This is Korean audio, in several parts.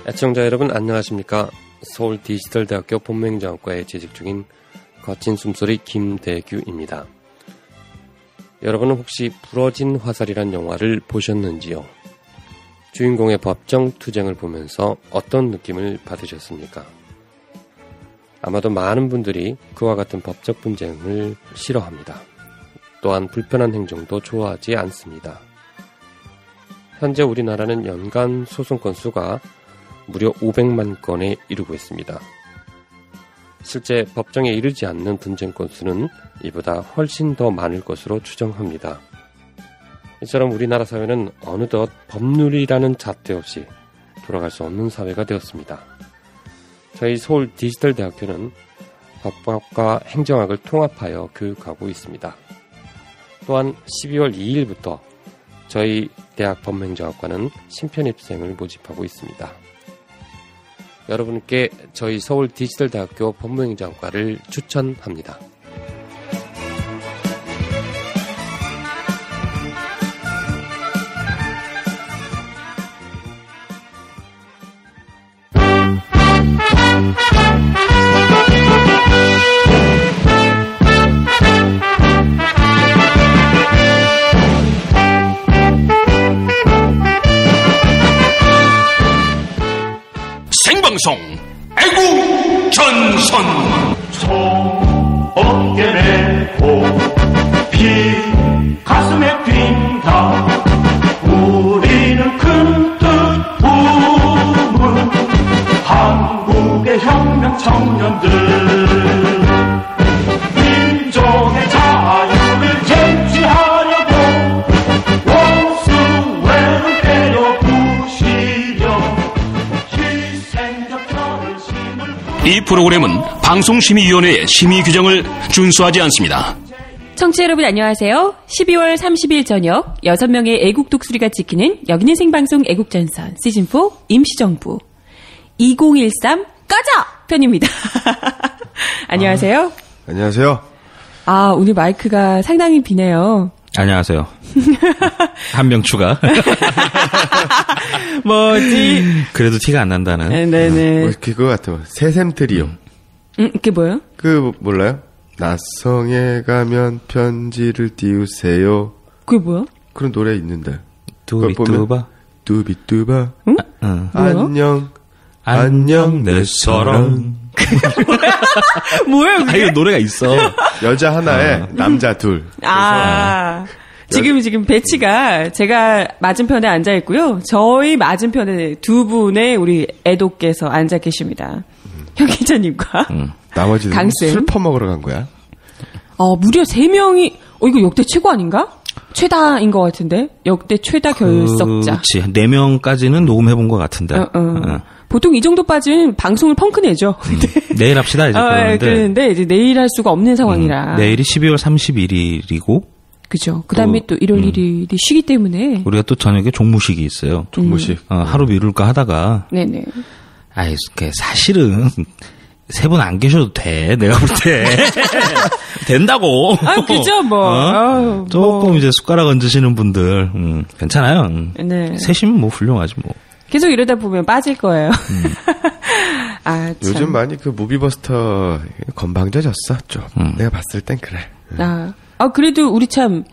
애청자 여러분 안녕하십니까? 서울 디지털대학교 본명정학과에 재직 중인 거친 숨소리 김대규입니다. 여러분은 혹시 부러진 화살이란 영화를 보셨는지요? 주인공의 법정 투쟁을 보면서 어떤 느낌을 받으셨습니까? 아마도 많은 분들이 그와 같은 법적 분쟁을 싫어합니다. 또한 불편한 행정도 좋아하지 않습니다. 현재 우리나라는 연간 소송 건수가 무려 500만 건에 이르고 있습니다. 실제 법정에 이르지 않는 분쟁 건수는 이보다 훨씬 더 많을 것으로 추정합니다. 이처럼 우리나라 사회는 어느덧 법률이라는 잣대 없이 돌아갈 수 없는 사회가 되었습니다. 저희 서울 디지털대학교는 법학과 행정학을 통합하여 교육하고 있습니다. 또한 12월 2일부터 저희 대학 법행정학과는 신편입생을 모집하고 있습니다. 여러분께 저희 서울 디지털대학교 법무행정학과를 추천합니다. 생방송 애국전선 총 어깨 메고 피 가슴에 뛴다. 우리는 큰 뜻 품은 한국의 혁명 청년들, 민족의 자유를 쟁취하려고 원수를 때려 부시려 이 프로그램은 방송심의위원회의 심의 규정을 준수하지 않습니다. 청취자 여러분 안녕하세요. 12월 30일 저녁 6명의 애국 독수리가 지키는 여기는 생방송 애국전선 시즌4 임시정부 2013 꺼져! 편입니다. 안녕하세요. 안녕하세요. 아, 오늘 마이크가 상당히 비네요. 안녕하세요. 한 명 추가. 뭐지? 그래도 티가 안 난다는. 네네. 그거 같아요. 새샘 트리오. 그게 뭐예요? 몰라요? 낯성에 가면 편지를 띄우세요. 그게 뭐야? 그런 노래 있는데. 두비뚜바. 두비뚜바. 응? 안녕. 안녕 내 사랑. 뭐예요 그게? 아, 이거 노래가 있어. 여자 하나에 남자 둘. 아. 지금 배치가 제가 맞은편에 앉아 있고요. 저희 맞은편에 두 분의 우리 애독께서 앉아 계십니다. 형 기자님과 나머지는 강쌤. 술 퍼먹으러 간 거야? 무려 3명이 이거 역대 최고 아닌가? 최다인 것 같은데? 역대 최다 결석자. 그렇지. 4명까지는 녹음해본 것 같은데. 보통 이 정도 빠지면 방송을 펑크내죠. 내일 합시다, 이제. 그런데 이제 내일 할 수가 없는 상황이라. 내일이 12월 31일이고. 그죠. 그 다음에 또 1월 1일이 쉬기 때문에. 우리가 또 저녁에 종무식이 있어요. 종무식. 하루 미룰까 하다가. 네네. 아이, 사실은. 3분 안 계셔도 돼. 내가 볼 때. 된다고. 그죠, 뭐. 조금 이제 숟가락 얹으시는 분들, 괜찮아요. 네. 셋이면 뭐 훌륭하지 뭐. 계속 이러다 보면 빠질 거예요. 아, 참. 요즘 많이 그 무비버스터 건방져졌어, 좀. 내가 봤을 땐 그래. 그래도 우리 참,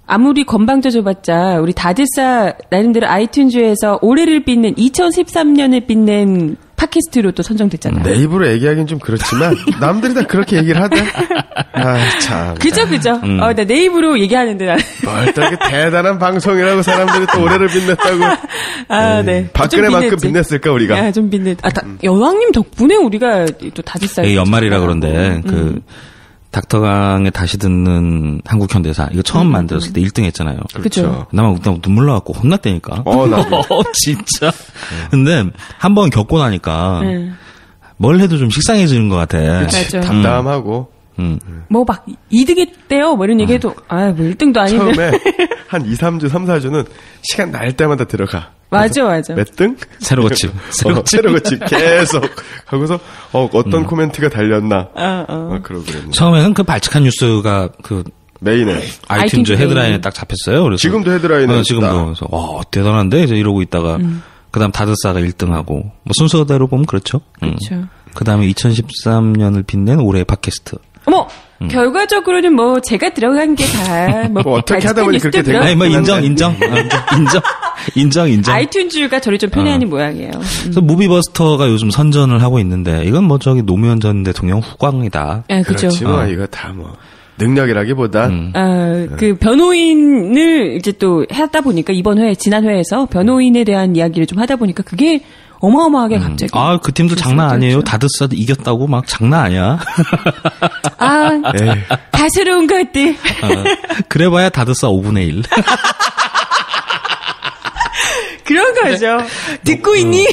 아무리 건방져줘봤자, 우리 다들싸 나름대로 아이튠즈에서 올해를 빛낸, 2013년을 빛낸 팟캐스트로 또 선정됐잖아요. 내 입으로 얘기하긴 좀 그렇지만, 남들이 다 그렇게 얘기를 하대. 아, 참. 그죠. 나 내 입으로 얘기하는데, 나는. 뭘 또 이렇게 대단한 방송이라고 사람들이 또 올해를 빛냈다고. 네. 박근혜만큼 빛냈을까, 우리가? 야, 좀 빛냈. 여왕님 덕분에 우리가 또 다들싸. 연말이라 그런데, 닥터강의 다시 듣는 한국현대사 이거 처음 만들었을 때 1등 했잖아요. 그렇죠. 나 눈물 나갖고 혼났다니까. 나도. 진짜. 근데 한 번 겪고 나니까 뭘 해도 좀 식상해지는 것 같아. 맞아. 담담하고 뭐 막 2등했대요. 뭐 이런 얘기해도 뭐 1등도 아닌데. 처음에 한 2, 3주, 3, 4주는 시간 날 때마다 들어가. 맞아. 몇 등? 새로 고침. 새로 고침 계속 하고서 어떤 코멘트가 달렸나. 그러고 그랬는데. 처음에는 그 발칙한 뉴스가 그 메인에 아이튠즈 아이튠즈 헤드라인에 메인. 딱 잡혔어요. 그래서 지금도 헤드라인에 지금도 그래서 대단한데 이제 이러고 있다가 그다음 다드사가 1등하고 뭐 순서대로 보면 그렇죠. 그렇죠. 그다음에 2013년을 빛낸 올해의 팟캐스트. 어머, 결과적으로는 뭐 제가 들어간 게 다 뭐 어떻게 하다 보니 그렇게 된 아니 뭐 인정. 아이튠즈가 저를 좀 편애하는 모양이에요. 그래서 무비버스터가 요즘 선전을 하고 있는데 이건 뭐 저기 노무현 전 대통령 후광이다. 네, 그죠. 그렇지 뭐 이거 다 뭐 능력이라기보다 그 변호인을 이제 또 하다 보니까 이번 회에 지난 회에서 변호인에 대한 이야기를 좀 하다 보니까 그게 어마어마하게 갑자기. 그 팀들 장난 아니에요. 다드사 이겼다고 막 장난 아니야. 다스러운 것들. 그래봐야 다드사 5분의 1. 그런 거죠. 듣고 있니?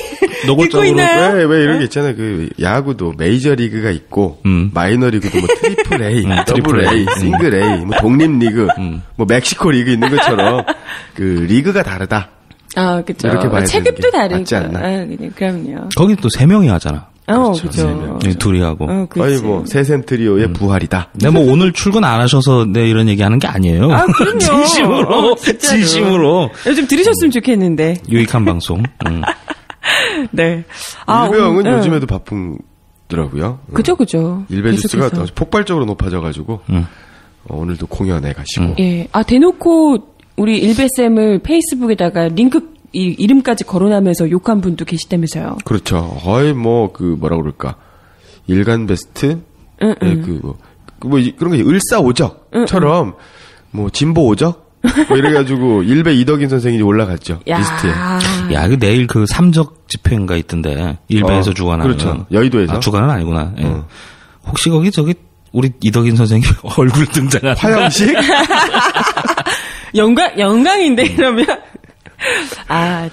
듣고 있나요? 왜 이런 게 있잖아요. 그 야구도 메이저 리그가 있고 마이너 리그도 뭐 트리플 A, 더블 A, 싱글 A, 뭐 독립 리그, 뭐 멕시코 리그 있는 것처럼 그 리그가 다르다. 그렇죠. 이렇게 봐야 체급도 되는 게 다르니까. 맞지 않나? 그럼요. 거기 또 3명이 하잖아. 그렇죠. 둘이 하고. 거의 뭐 세샘 트리오의 부활이다. 네, 뭐 오늘 출근 안 하셔서 네 이런 얘기 하는 게 아니에요. 그럼요. 진심으로. 요즘 들으셨으면 좋겠는데. 유익한 방송. 네. 일배형은 요즘에도 바쁘더라고요. 그죠. 일배주스가 폭발적으로 높아져가지고 오늘도 공연에 가시고. 예. 대놓고 우리 일배쌤을 페이스북에다가 링크 이름까지 거론하면서 욕한 분도 계시다면서요. 그렇죠. 거의 뭐 뭐라 그럴까 일간 베스트, 뭐 그런 게 을사오적처럼 뭐 진보 오적 뭐 이래가지고 일배 이덕인 선생이 올라갔죠 리스트에. 야, 내일 그 삼적 집회인가 있던데 일배에서 주관하는. 그렇죠. 여의도에서. 주관은 아니구나. 예. 혹시 거기 저기 우리 이덕인 선생님 얼굴 등장하는 화영식? 영광인데 이러면.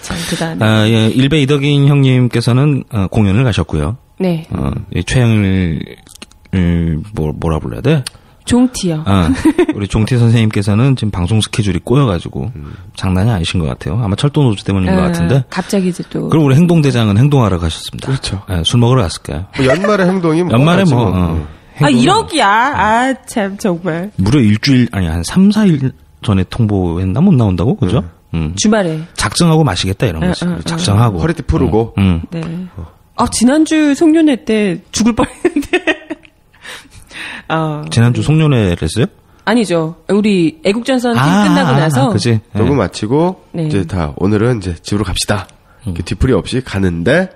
참 대단해. 예, 일배 이덕인 형님께서는 공연을 가셨고요. 네. 최영일 뭐라 불러야 돼? 종티요. 우리 종티 선생님께서는 지금 방송 스케줄이 꼬여가지고 장난이 아니신 것 같아요. 아마 철도 노조 때문인 것 같은데. 갑자기 이제 또. 그럼 우리 행동대장은 행동하러 가셨습니다. 그렇죠. 술 먹으러 갔을까요? 뭐 연말에 행동이 연말에 뭐. 이러기야. 참 정말. 무려 일주일 아니 한 3, 4일 전에 통보했나 못 나온다고 그죠? 주말에. 작정하고 마시겠다 이런 거지. 작정하고. 허리띠 풀고. 네. 지난주 송년회 때 죽을 뻔했는데. 지난주 송년회를 했어요? 아니죠. 우리 애국전선 팀 끝나고 나서. 그치. 녹음 마치고 네. 이제 오늘은 이제 집으로 갑시다. 뒤풀이 없이 가는데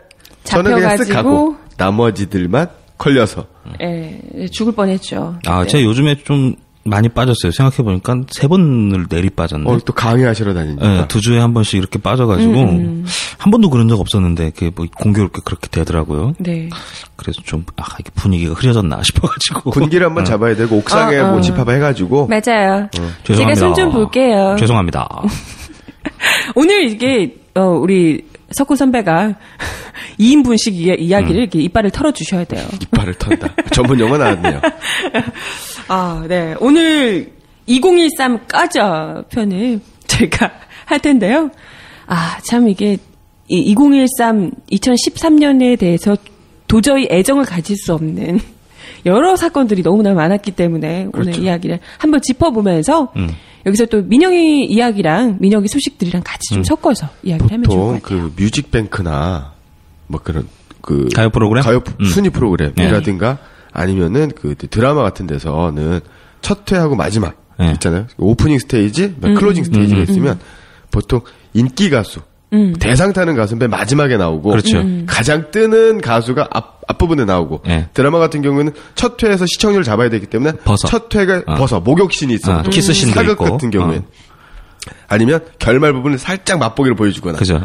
저는 그냥 쓱 가고 나머지들만 걸려서. 죽을 뻔했죠. 제가 요즘에 좀 많이 빠졌어요. 생각해보니까 3번을 내리 빠졌네. 또 강의하시러 다니니까. 네, 2주에 한 번씩 이렇게 빠져가지고, 한 번도 그런 적 없었는데, 그게 뭐 공교롭게 그렇게 되더라고요. 네. 그래서 좀, 이게 분위기가 흐려졌나 싶어가지고. 군기를 한번 잡아야 되고, 옥상에 뭐 집합을 해가지고. 맞아요. 죄송합니다. 제가 손 좀 볼게요. 죄송합니다. 오늘 이게, 우리 석훈 선배가 2인분씩 이야기를 이렇게 이빨을 털어주셔야 돼요. 이빨을 턴다. 전문 용어 나왔네요. 네. 오늘 2013 까져 편을 제가 할 텐데요. 참 이게 2013년에 대해서 도저히 애정을 가질 수 없는 여러 사건들이 너무나 많았기 때문에 그렇죠. 오늘 이야기를 한번 짚어보면서 여기서 또 민영이 이야기랑 민영이 소식들이랑 같이 좀 섞어서 이야기를 하면 좋을 것 같아요. 그 뮤직뱅크나 뭐 그런 가요 프로그램? 가요 순위 프로그램이라든가 아니면은 그 드라마 같은 데서는 첫 회하고 마지막 있잖아요. 오프닝 스테이지, 클로징 스테이지가 있으면 보통 인기 가수, 대상 타는 가수는 맨 마지막에 나오고 그렇죠. 가장 뜨는 가수가 앞부분에 나오고 드라마 같은 경우는 첫 회에서 시청률을 잡아야 되기 때문에 첫 회가 목욕신이 있어. 키스신도 사극 있고. 같은 경우엔. 아니면 결말 부분을 살짝 맛보기를 보여주거나. 그죠.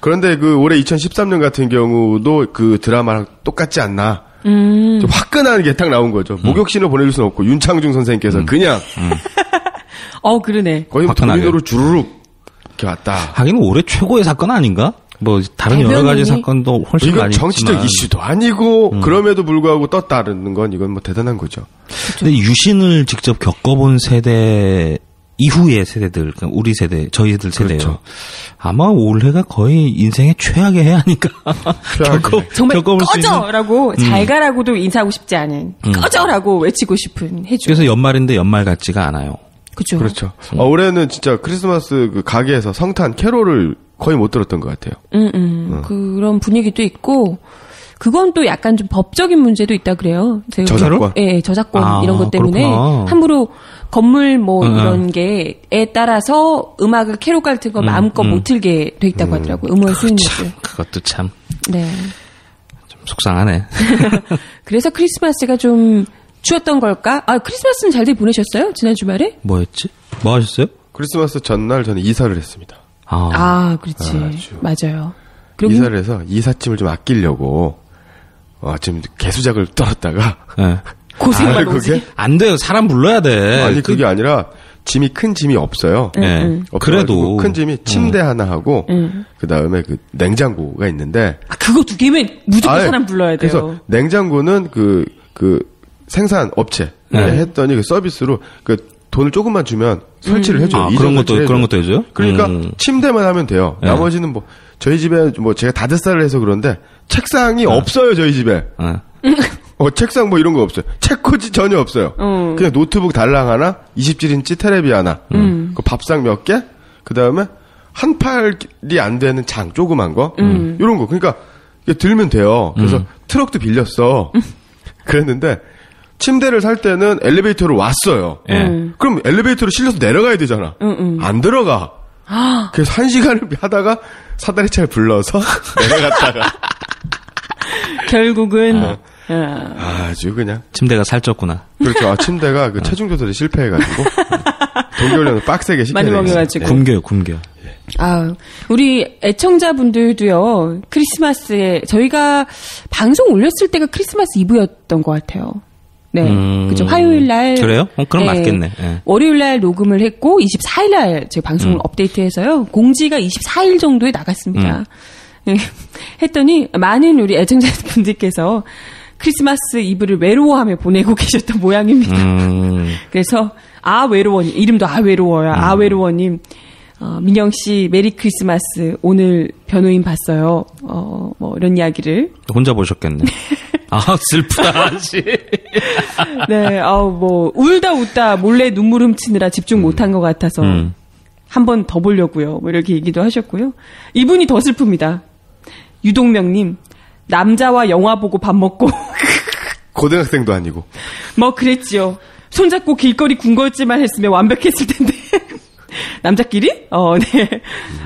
그런데 그 올해 2013년 같은 경우도 그 드라마랑 똑같지 않나. 좀 화끈한 게 딱 나온 거죠. 목욕신을 보내줄 수는 없고 윤창중 선생님께서 그냥. 그러네. 거의 뭐 도미노로 주르륵 이렇게 왔다. 하긴 올해 최고의 사건 아닌가? 뭐 다른 여러 가지 사건도 훨씬 이건 많이 정치적 있지만. 이슈도 아니고 그럼에도 불구하고 떴다는 건 이건 뭐 대단한 거죠. 근데 유신을 직접 겪어본 세대 이후의 세대들, 그러니까 우리 세대, 저희들 세대요. 그렇죠. 아마 올해가 거의 인생의 최악의 해 아닌가. 정말 겪어볼 수 있는. 꺼져라고 잘 가라고도 인사하고 싶지 않은 꺼져라고 외치고 싶은 해죠. 그래서 연말인데 연말 같지가 않아요. 그렇죠. 그렇죠. 올해는 진짜 크리스마스 그 가게에서 성탄 캐롤을 거의 못 들었던 것 같아요. 그런 분위기도 있고, 그건 또 약간 좀 법적인 문제도 있다 그래요. 저작권? 예, 저작권 이런 것 때문에 그렇구나. 함부로 건물 뭐 이런 게에 따라서 음악을 캐롤 같은 거 마음껏 못 틀게 돼 있다고 하더라고요. 음원 수익률들. 그것도 참 네. 좀 속상하네. 그래서 크리스마스가 좀 추웠던 걸까? 아, 크리스마스는 잘들 보내셨어요? 지난 주말에? 뭐였지? 뭐 하셨어요? 크리스마스 전날 저는 이사를 했습니다. 아, 그렇지. 맞아요. 그리고 이사를 해서 이삿짐을 좀 아끼려고 지금 개수작을 떨었다가 네. 고생만 오지. 그게 안 돼요. 사람 불러야 돼. 아니 그게 아니라 짐이 큰 짐이 없어요. 네. 그래도 큰 짐이 침대 하나 하고 그 다음에 그 냉장고가 있는데 그거 두 개면 무조건 사람 불러야 돼요. 그래서 냉장고는 그 생산 업체 했더니 그 서비스로 그 돈을 조금만 주면 설치를 해줘요. 그런 것도 해줘요? 그러니까 침대만 하면 돼요. 네. 나머지는 뭐 저희 집에 뭐 제가 다드살을 해서 그런데 책상이 없어요. 저희 집에. 책상 뭐 이런 거 없어요. 책꽂이 전혀 없어요. 그냥 노트북 달랑 하나, 27인치 테레비 하나, 그 밥상 몇 개, 그 다음에 한 팔이 안 되는 장 조그만 거, 이런 거. 그러니까 이게 들면 돼요. 그래서 트럭도 빌렸어. 그랬는데 침대를 살 때는 엘리베이터로 왔어요. 그럼 엘리베이터로 실려서 내려가야 되잖아. 안 들어가. 그래서 1시간을 하다가 사다리차를 불러서 내려갔다가 결국은 아주 그냥 침대가 살쪘구나. 그렇죠. 침대가 그 체중 조절이 실패해가지고 동결련을 빡세게 시켜야 많이 먹여가지고 굶겨. 우리 애청자분들도요. 크리스마스에 저희가 방송 올렸을 때가 크리스마스 이브였던 것 같아요. 네, 그죠. 화요일 날. 그래요? 그럼 맞겠네. 네. 월요일 날 녹음을 했고 24일 날 제 방송을 업데이트해서요. 공지가 24일 정도에 나갔습니다. 네. 했더니 많은 우리 애청자분들께서 크리스마스 이브를 외로워하며 보내고 계셨던 모양입니다. 그래서 외로워님 이름도 외로워요. 외로워님. 민영 씨 메리 크리스마스 오늘 변호인 봤어요. 뭐 이런 이야기를 혼자 보셨겠네. 슬프다. 네, 뭐 울다 웃다 몰래 눈물 훔치느라 집중 못한 것 같아서 한 번 더 보려고요. 뭐 이렇게 얘기도 하셨고요. 이분이 더 슬픕니다. 유동명님 남자와 영화 보고 밥 먹고 고등학생도 아니고 뭐 그랬지요. 손잡고 길거리 군것질만 했으면 완벽했을 텐데. 남자끼리? 네.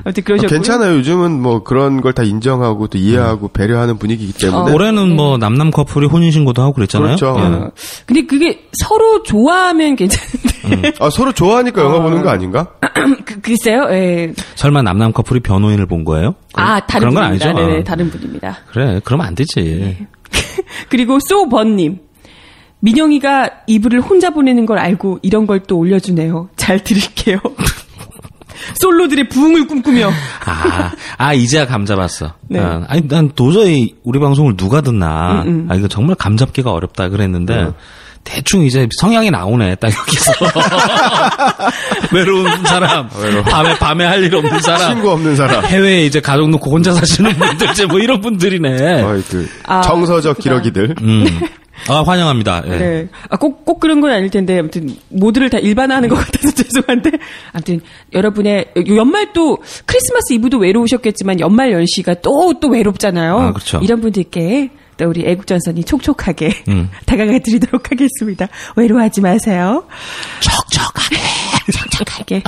아무튼 그러셨고요. 괜찮아요. 요즘은 뭐 그런 걸 다 인정하고 또 이해하고 배려하는 분위기이기 때문에. 올해는 뭐 남남 커플이 혼인신고도 하고 그랬잖아요. 그렇죠. 근데 그게 서로 좋아하면 괜찮은데. 서로 좋아하니까 영화 보는 거 아닌가? 글쎄요. 예. 설마 남남 커플이 변호인을 본 거예요? 다른 그런 건 분입니다. 아니죠. 네, 다른 분입니다. 그래, 그러면 안 되지. 네. 그리고 소번님. 민영이가 이불을 혼자 보내는 걸 알고 이런 걸 또 올려주네요. 잘 들을게요. 솔로들의 부흥을 꿈꾸며. 이제야 감 잡았어. 네. 난 도저히 우리 방송을 누가 듣나. 이거 정말 감 잡기가 어렵다 그랬는데, 대충 이제 성향이 나오네, 딱 여기서. 외로운 사람. 밤에 할 일 없는 사람. 친구 없는 사람. 해외에 이제 가족 놓고 혼자 사시는 분들, 이제 뭐 이런 분들이네. 정서적 기러기들. 환영합니다. 예. 네. 꼭 그런 건 아닐 텐데, 아무튼, 모두를 다 일반화하는 것 같아서 죄송한데, 아무튼, 여러분의, 연말 또, 크리스마스 이브도 외로우셨겠지만, 연말 연시가 또 외롭잖아요. 그렇죠. 이런 분들께, 또 우리 애국전선이 촉촉하게, 다가가 드리도록 하겠습니다. 외로워하지 마세요. 촉촉하게. 축축해.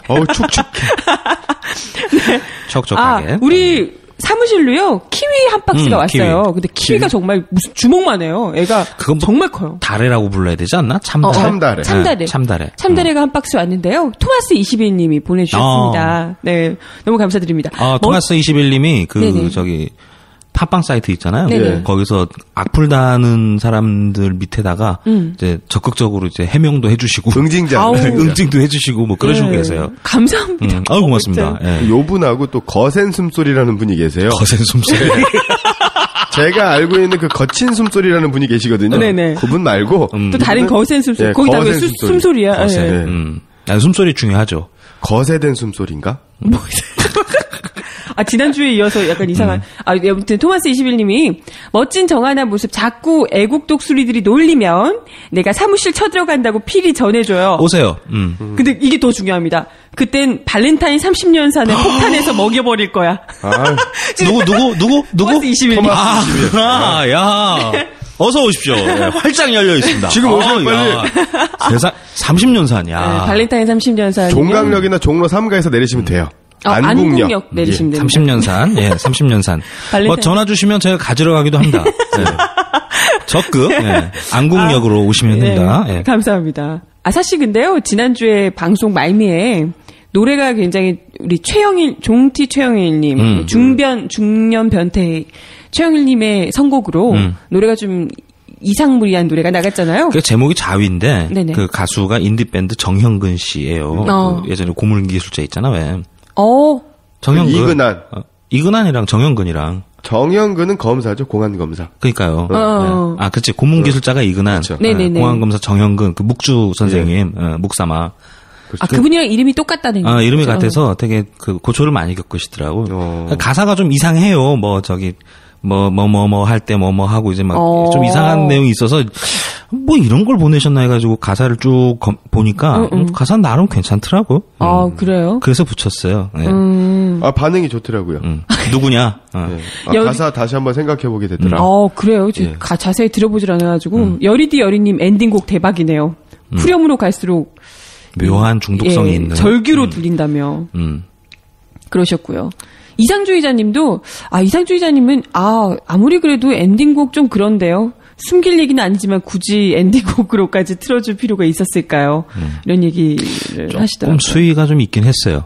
네. 촉촉하게. 우리, 사무실로요 키위 한 박스가 왔어요. 키위. 근데 키위가 정말 무슨 주먹만 해요. 애가 그건 정말 커요. 다래라고 불러야 되지 않나? 참다래. 참다래. 참다래가 한 박스 왔는데요. 토마스 21님이 보내주셨습니다. 네, 너무 감사드립니다. 토마스 21님이 네네. 탑방 사이트 있잖아요. 네네. 거기서 악플다는 사람들 밑에다가 이제 적극적으로 이제 해명도 해주시고 응징자. 아우. 응징도 해주시고 뭐 그러시고 계세요. 감사합니다. 아유 고맙습니다. 예. 요 분하고 또 거센 숨소리라는 분이 계세요. 거센 숨소리. 제가 알고 있는 그 거친 숨소리라는 분이 계시거든요. 네네. 그분 말고 또 다른 거센 숨소리. 예, 거기다 왜 거센 숨소리야? 거센. 예. 숨소리 중요하죠. 거세된 숨소리인가? 지난주에 이어서 약간 이상한. 아무튼 토마스 21님이 멋진 정한한 모습 자꾸 애국 독수리들이 놀리면 내가 사무실 쳐들어간다고 필히 전해줘요. 오세요. 근데 이게 더 중요합니다. 그땐 발렌타인 30년 산에 폭탄에서 먹여버릴 거야. 누구? 토마스 21님. 야. 어서 오십시오. 네, 활짝 열려 있습니다. 지금 오세요, 빨리. 세상 30년 산이야. 네, 발렌타인 30년 산. 종강역이나 종로 3가에서 내리시면 돼요. 안국역 내리시면 됩니다. 30년 산. 예, 30년 산. 뭐 전화 주시면 제가 가지러 가기도 합니다. 네. 적극 안국역으로 오시면 됩니다. 네, 예. 감사합니다. 사실 근데요. 지난주에 방송 말미에 노래가 굉장히 우리 종티 최영일님 중년 변태 최영일님의 선곡으로 노래가 좀 이상무리한 노래가 나갔잖아요. 그 제목이 자위인데 네네. 그 가수가 인디밴드 정형근 씨예요. 그 예전에 고물기술자 있잖아 왜. 정형근. 이근한. 이근한이랑 정형근이랑. 정형근은 검사죠. 공안검사. 그러니까요. 네. 그치. 고문기술자가 이근한. 그렇죠. 네네네. 공안검사 정형근, 그 묵주 선생님, 묵사마. 그분이랑 이름이 똑같다는 이름이 거죠? 같아서 되게 그 고초를 많이 겪으시더라고. 가사가 좀 이상해요. 뭐 저기 할 때 뭐 하고 이제 막 좀 이상한 내용이 있어서 뭐 이런 걸 보내셨나 해가지고 가사를 쭉 보니까 가사는 나름 괜찮더라고. 그래요? 그래서 붙였어요. 네. 반응이 좋더라고요. 누구냐? 네. 가사 다시 한번 생각해보게 되더라. 그래요? 자세히 들어보질 않아가지고 여리디 여리님 엔딩곡 대박이네요. 후렴으로 갈수록 묘한 중독성이 있는 절규로 들린다며 그러셨고요. 이상주의자님도 이상주의자님은 아무리 그래도 엔딩곡 좀 그런데요. 숨길 얘기는 아니지만 굳이 엔딩곡으로까지 틀어줄 필요가 있었을까요? 이런 얘기를 하시더라고요. 수위가 좀 있긴 했어요.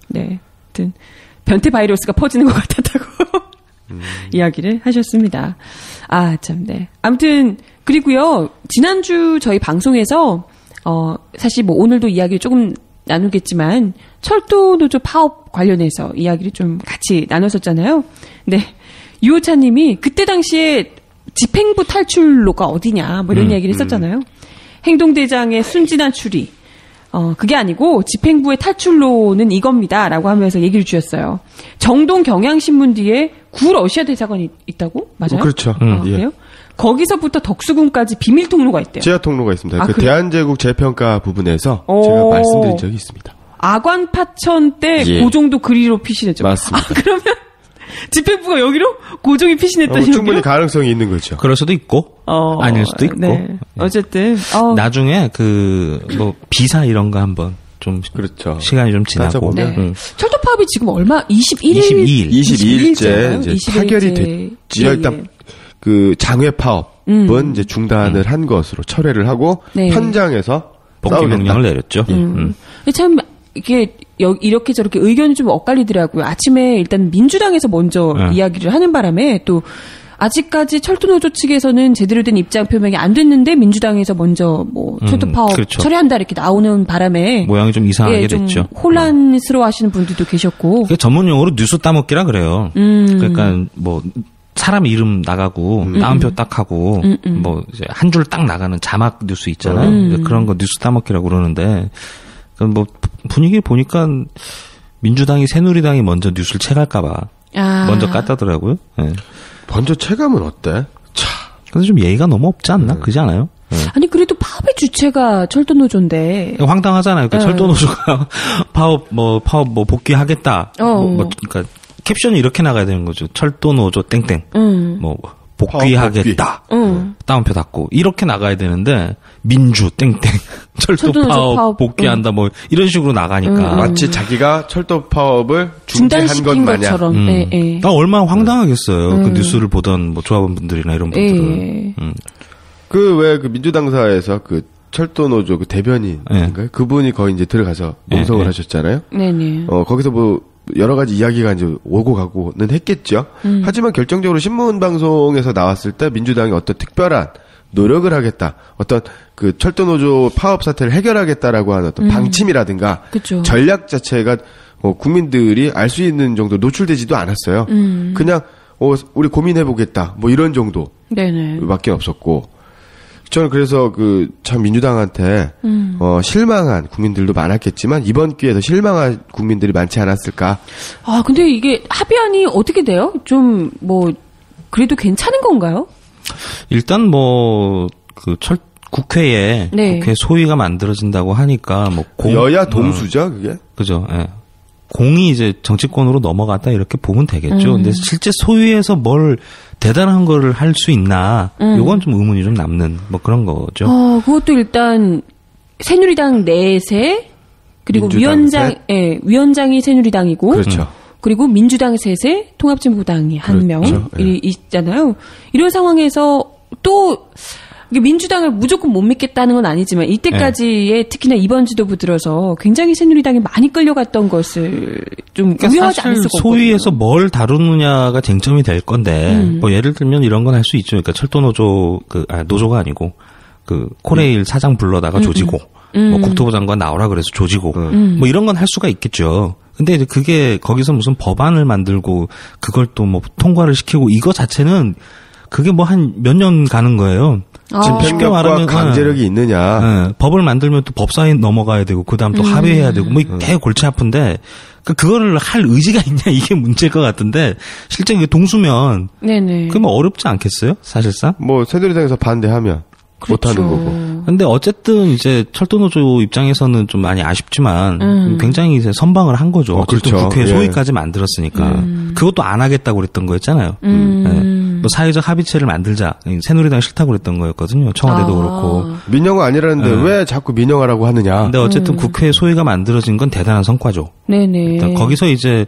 네, 하여튼 변태 바이러스가 퍼지는 것 같았다고 이야기를 하셨습니다. 참, 네. 아무튼 그리고요 지난주 저희 방송에서 사실 뭐 오늘도 이야기를 조금 나누겠지만 철도노조 파업 관련해서 이야기를 좀 같이 나눴었잖아요. 네, 유호차님이 그때 당시에 집행부 탈출로가 어디냐 뭐 이런 이야기를 했었잖아요. 행동대장의 순진한 추리. 그게 아니고 집행부의 탈출로는 이겁니다라고 하면서 얘기를 주셨어요. 정동 경향신문 뒤에 구 러시아 대사관이 있다고? 맞아요? 그렇죠. 그래요? 거기서부터 덕수궁까지 비밀 통로가 있대요. 지하 통로가 있습니다. 그래요? 대한제국 재평가 부분에서 제가 말씀드린 적이 있습니다. 아관파천 때 고종도 그리로 피신했죠. 맞습니다. 그러면 집행부가 여기로 고종이 피신했던 충분히 가능성이 있는 거죠. 그럴 수도 있고 아닐 수도 있고. 네. 어쨌든 나중에 뭐 비사 이런 거 한번 좀 그렇죠. 시간이 좀 지나고. 네. 철도 파업이 지금 얼마? 22일째 이제 타결이 됐지요. 일단 그 장외 파업은 이제 중단을 한 것으로 철회를 하고 현장에서 복귀 명령을 내렸죠. 참 이게 이렇게 저렇게 의견이 좀 엇갈리더라고요. 아침에 일단 민주당에서 먼저 이야기를 하는 바람에 또 아직까지 철도노조 측에서는 제대로 된 입장 표명이 안 됐는데 민주당에서 먼저 뭐 철도 파업 그렇죠. 처리한다 이렇게 나오는 바람에 모양이 좀 이상하게 좀 됐죠. 혼란스러워하시는 분들도 계셨고. 그게 전문 용어로 뉴스 따먹기라 그래요. 그러니까 뭐 사람 이름 나가고 따옴표 딱 하고 뭐 이제 한 줄 딱 나가는 자막 뉴스 있잖아요. 그런 거 뉴스 따먹기라고 그러는데 뭐 분위기 보니까 민주당이 새누리당이 먼저 뉴스를 채갈까봐 먼저 깠다더라고요. 네. 먼저 체감은 어때? 근데 좀 예의가 너무 없지 않나? 그지 않아요? 네. 아니 그래도 파업의 주체가 철도노조인데 황당하잖아요. 그러니까 철도노조가 파업 복귀하겠다. 그러니까 캡션이 이렇게 나가야 되는 거죠. 철도노조 땡땡. 뭐 복귀하겠다. 따옴표 닫고 이렇게 나가야 되는데 민주 땡땡 철도 파업 복귀한다 뭐 이런 식으로 나가니까 마치 자기가 철도 파업을 중단한 것 마냥. 얼마나 황당하겠어요. 그 뉴스를 보던 뭐 조합원분들이나 이런 분들은. 그 왜 그 민주당사에서 그 철도노조 그 대변인인가요? 그분이 거의 이제 들어가서 농성을 하셨잖아요. 네네. 거기서 뭐 여러 가지 이야기가 이제 오고 가고는 했겠죠. 하지만 결정적으로 신문 방송에서 나왔을 때 민주당이 어떤 특별한 노력을 하겠다, 어떤 그 철도 노조 파업 사태를 해결하겠다라고 하는 어떤 방침이라든가 그쵸. 전략 자체가 국민들이 알 수 있는 정도 노출되지도 않았어요. 그냥 우리 고민해 보겠다, 뭐 이런 정도밖에 없었고. 저는 그래서 참 민주당한테 실망한 국민들도 많았겠지만 이번 기회에서 실망한 국민들이 많지 않았을까. 아, 근데 이게 합의안이 어떻게 돼요? 좀 뭐 그래도 괜찮은 건가요? 일단 국회에 네. 국회 소위가 만들어진다고 하니까 여야 동수죠, 그게. 그죠. 예. 공이 이제 정치권으로 넘어갔다 이렇게 보면 되겠죠. 근데 실제 소위에서 뭘 대단한 거를 할 수 있나? 요건 좀 의문이 좀 남는 그런 거죠. 그것도 일단 새누리당 넷에 그리고 위원장이 새누리당이고 그렇죠. 그리고 민주당 셋에 통합진보당이 한 명 있잖아요. 이런 상황에서 또 민주당을 무조건 못 믿겠다는 건 아니지만 이때까지의 특히나 이번 지도부 들어서 굉장히 새누리당이 많이 끌려갔던 것을 좀 우려하지 않을 수가 없거든요. 소위에서 뭘 다루느냐가 쟁점이 될 건데 예를 들면 이런 건 할 수 있죠. 그러니까 철도 노조 노조가 아니고 코레일 사장 불러다가 조지고 국토부 장관 나오라 그래서 조지고 이런 건 할 수가 있겠죠. 근데 이제 그게 거기서 무슨 법안을 만들고 그걸 또 통과를 시키고 이거 자체는 그게 한 몇 년 가는 거예요. 쉽게 말하면 강제력이 있느냐. 법을 만들면 또 법사위 넘어가야 되고 그다음 또 합의해야 되고 되게 골치 아픈데 그거를 할 의지가 있냐 이게 문제일 것 같은데 실제 이게 동수면 그게 어렵지 않겠어요? 사실상 새누리당에서 반대하면 그렇죠. 못하는 거고. 근데 어쨌든 이제 철도노조 입장에서는 좀 많이 아쉽지만 굉장히 이제 선방을 한 거죠. 어쨌든 그렇죠. 국회 소위까지 만들었으니까 그것도 안 하겠다고 그랬던 거였잖아요. 사회적 합의체를 만들자. 새누리당 싫다고 그랬던 거였거든요. 청와대도 그렇고. 민영화 아니라는데 왜 자꾸 민영화라고 하느냐. 근데 어쨌든 국회 소위가 만들어진 건 대단한 성과죠. 네네. 일단 거기서 이제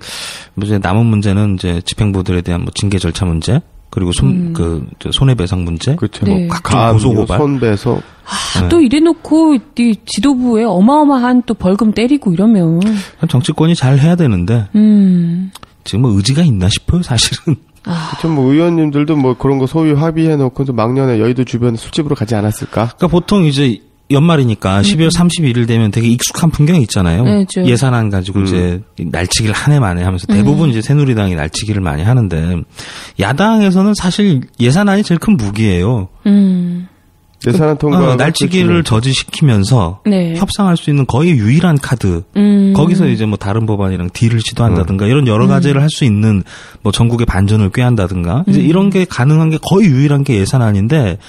남은 문제는 이제 집행부들에 대한 징계 절차 문제. 그리고 손해배상 문제, 그렇죠. 각종 고소고발, 손배소. 또 이래놓고 이 지도부에 어마어마한 또 벌금 때리고 이러면 정치권이 잘 해야 되는데 지금 의지가 있나 싶어요, 사실은. 그렇죠. 의원님들도 그런 거 소위 합의해놓고 또 막년에 여의도 주변에 술집으로 가지 않았을까? 그러니까 보통 이제 연말이니까 12월 31일 되면 되게 익숙한 풍경이 있잖아요. 네, 예산안 가지고 이제 날치기를 한 해 만에 하면서 대부분 이제 새누리당이 날치기를 많이 하는데 야당에서는 사실 예산안이 제일 큰 무기예요. 예산안 통과 날치기를 저지시키면서 협상할 수 있는 거의 유일한 카드. 거기서 이제 다른 법안이랑 딜을 시도한다든가 이런 여러 가지를 할 수 있는 전국의 반전을 꾀한다든가 이제 이런 게 가능한 게 거의 유일한 게 예산안인데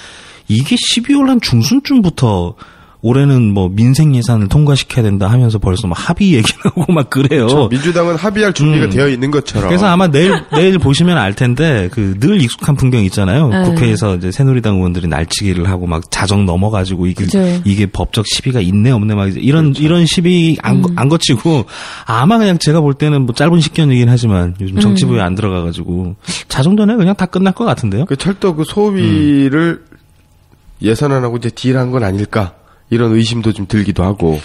이게 12월 한 중순쯤부터 올해는 민생 예산을 통과시켜야 된다 하면서 벌써 합의 얘기를 하고 그래요. 그렇죠. 민주당은 합의할 준비가 되어 있는 것처럼. 그래서 아마 내일 보시면 알 텐데 늘 익숙한 풍경 있잖아요. 국회에서 이제 새누리당 의원들이 날치기를 하고 자정 넘어가지고 이게 법적 시비가 있네 없네 이런 시비 안 거치고 아마 그냥 제가 볼 때는 짧은 식견이긴 하지만 요즘 정치부에 안 들어가가지고 자정 전에 그냥 다 끝날 것 같은데요. 철도 소위를 예산안하고 이제 딜한 건 아닐까. 이런 의심도 좀 들기도 하고.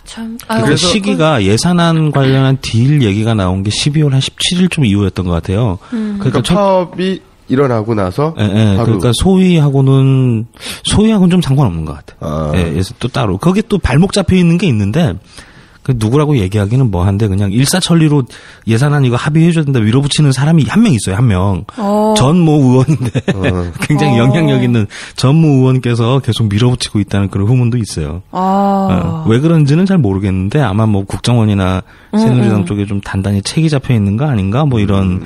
참. 그래서 시기가 예산안 관련한 딜 얘기가 나온 게 12월 한 17일쯤 이후였던 것 같아요. 그러니까 파업이 일어나고 나서. 바로. 그러니까 소위하고는 좀 상관없는 것 같아요. 또 따로. 거기에 또 발목 잡혀 있는 게 있는데. 누구라고 얘기하기는 뭐한데 그냥 일사천리로 예산안 이거 합의해줘야 된다 밀어붙이는 사람이 한 명 있어요. 한 명. 전모 의원인데 굉장히 영향력 있는 전모 의원께서 계속 밀어붙이고 있다는 그런 후문도 있어요. 왜 그런지는 잘 모르겠는데 아마 국정원이나 새누리당 쪽에 좀 단단히 책이 잡혀 있는 거 아닌가 이런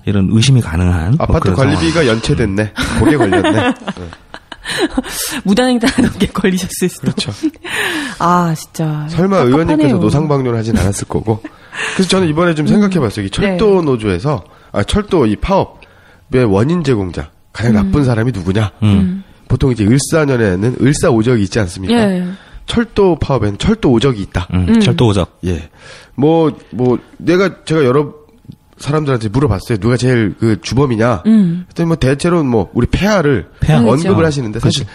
의심이 가능한 아파트 관리비가 연체됐네. 목에 걸렸네. 무단횡단하게 걸리셨을 수도. 그렇죠. 진짜. 설마 의원님께서 노상방뇨를 하진 않았을 거고. 그래서 저는 이번에 좀 생각해봤어요. 이 철도 노조에서 철도 이 파업의 원인 제공자 가장 나쁜 사람이 누구냐? 보통 이제 을사년에는 을사오적이 있지 않습니까? 철도 파업에는 철도 오적이 있다. 철도 오적. 예. 제가 여러 사람들한테 물어봤어요. 누가 제일 주범이냐? 그랬더니 대체로 우리 폐하를 언급을 하시는데 사실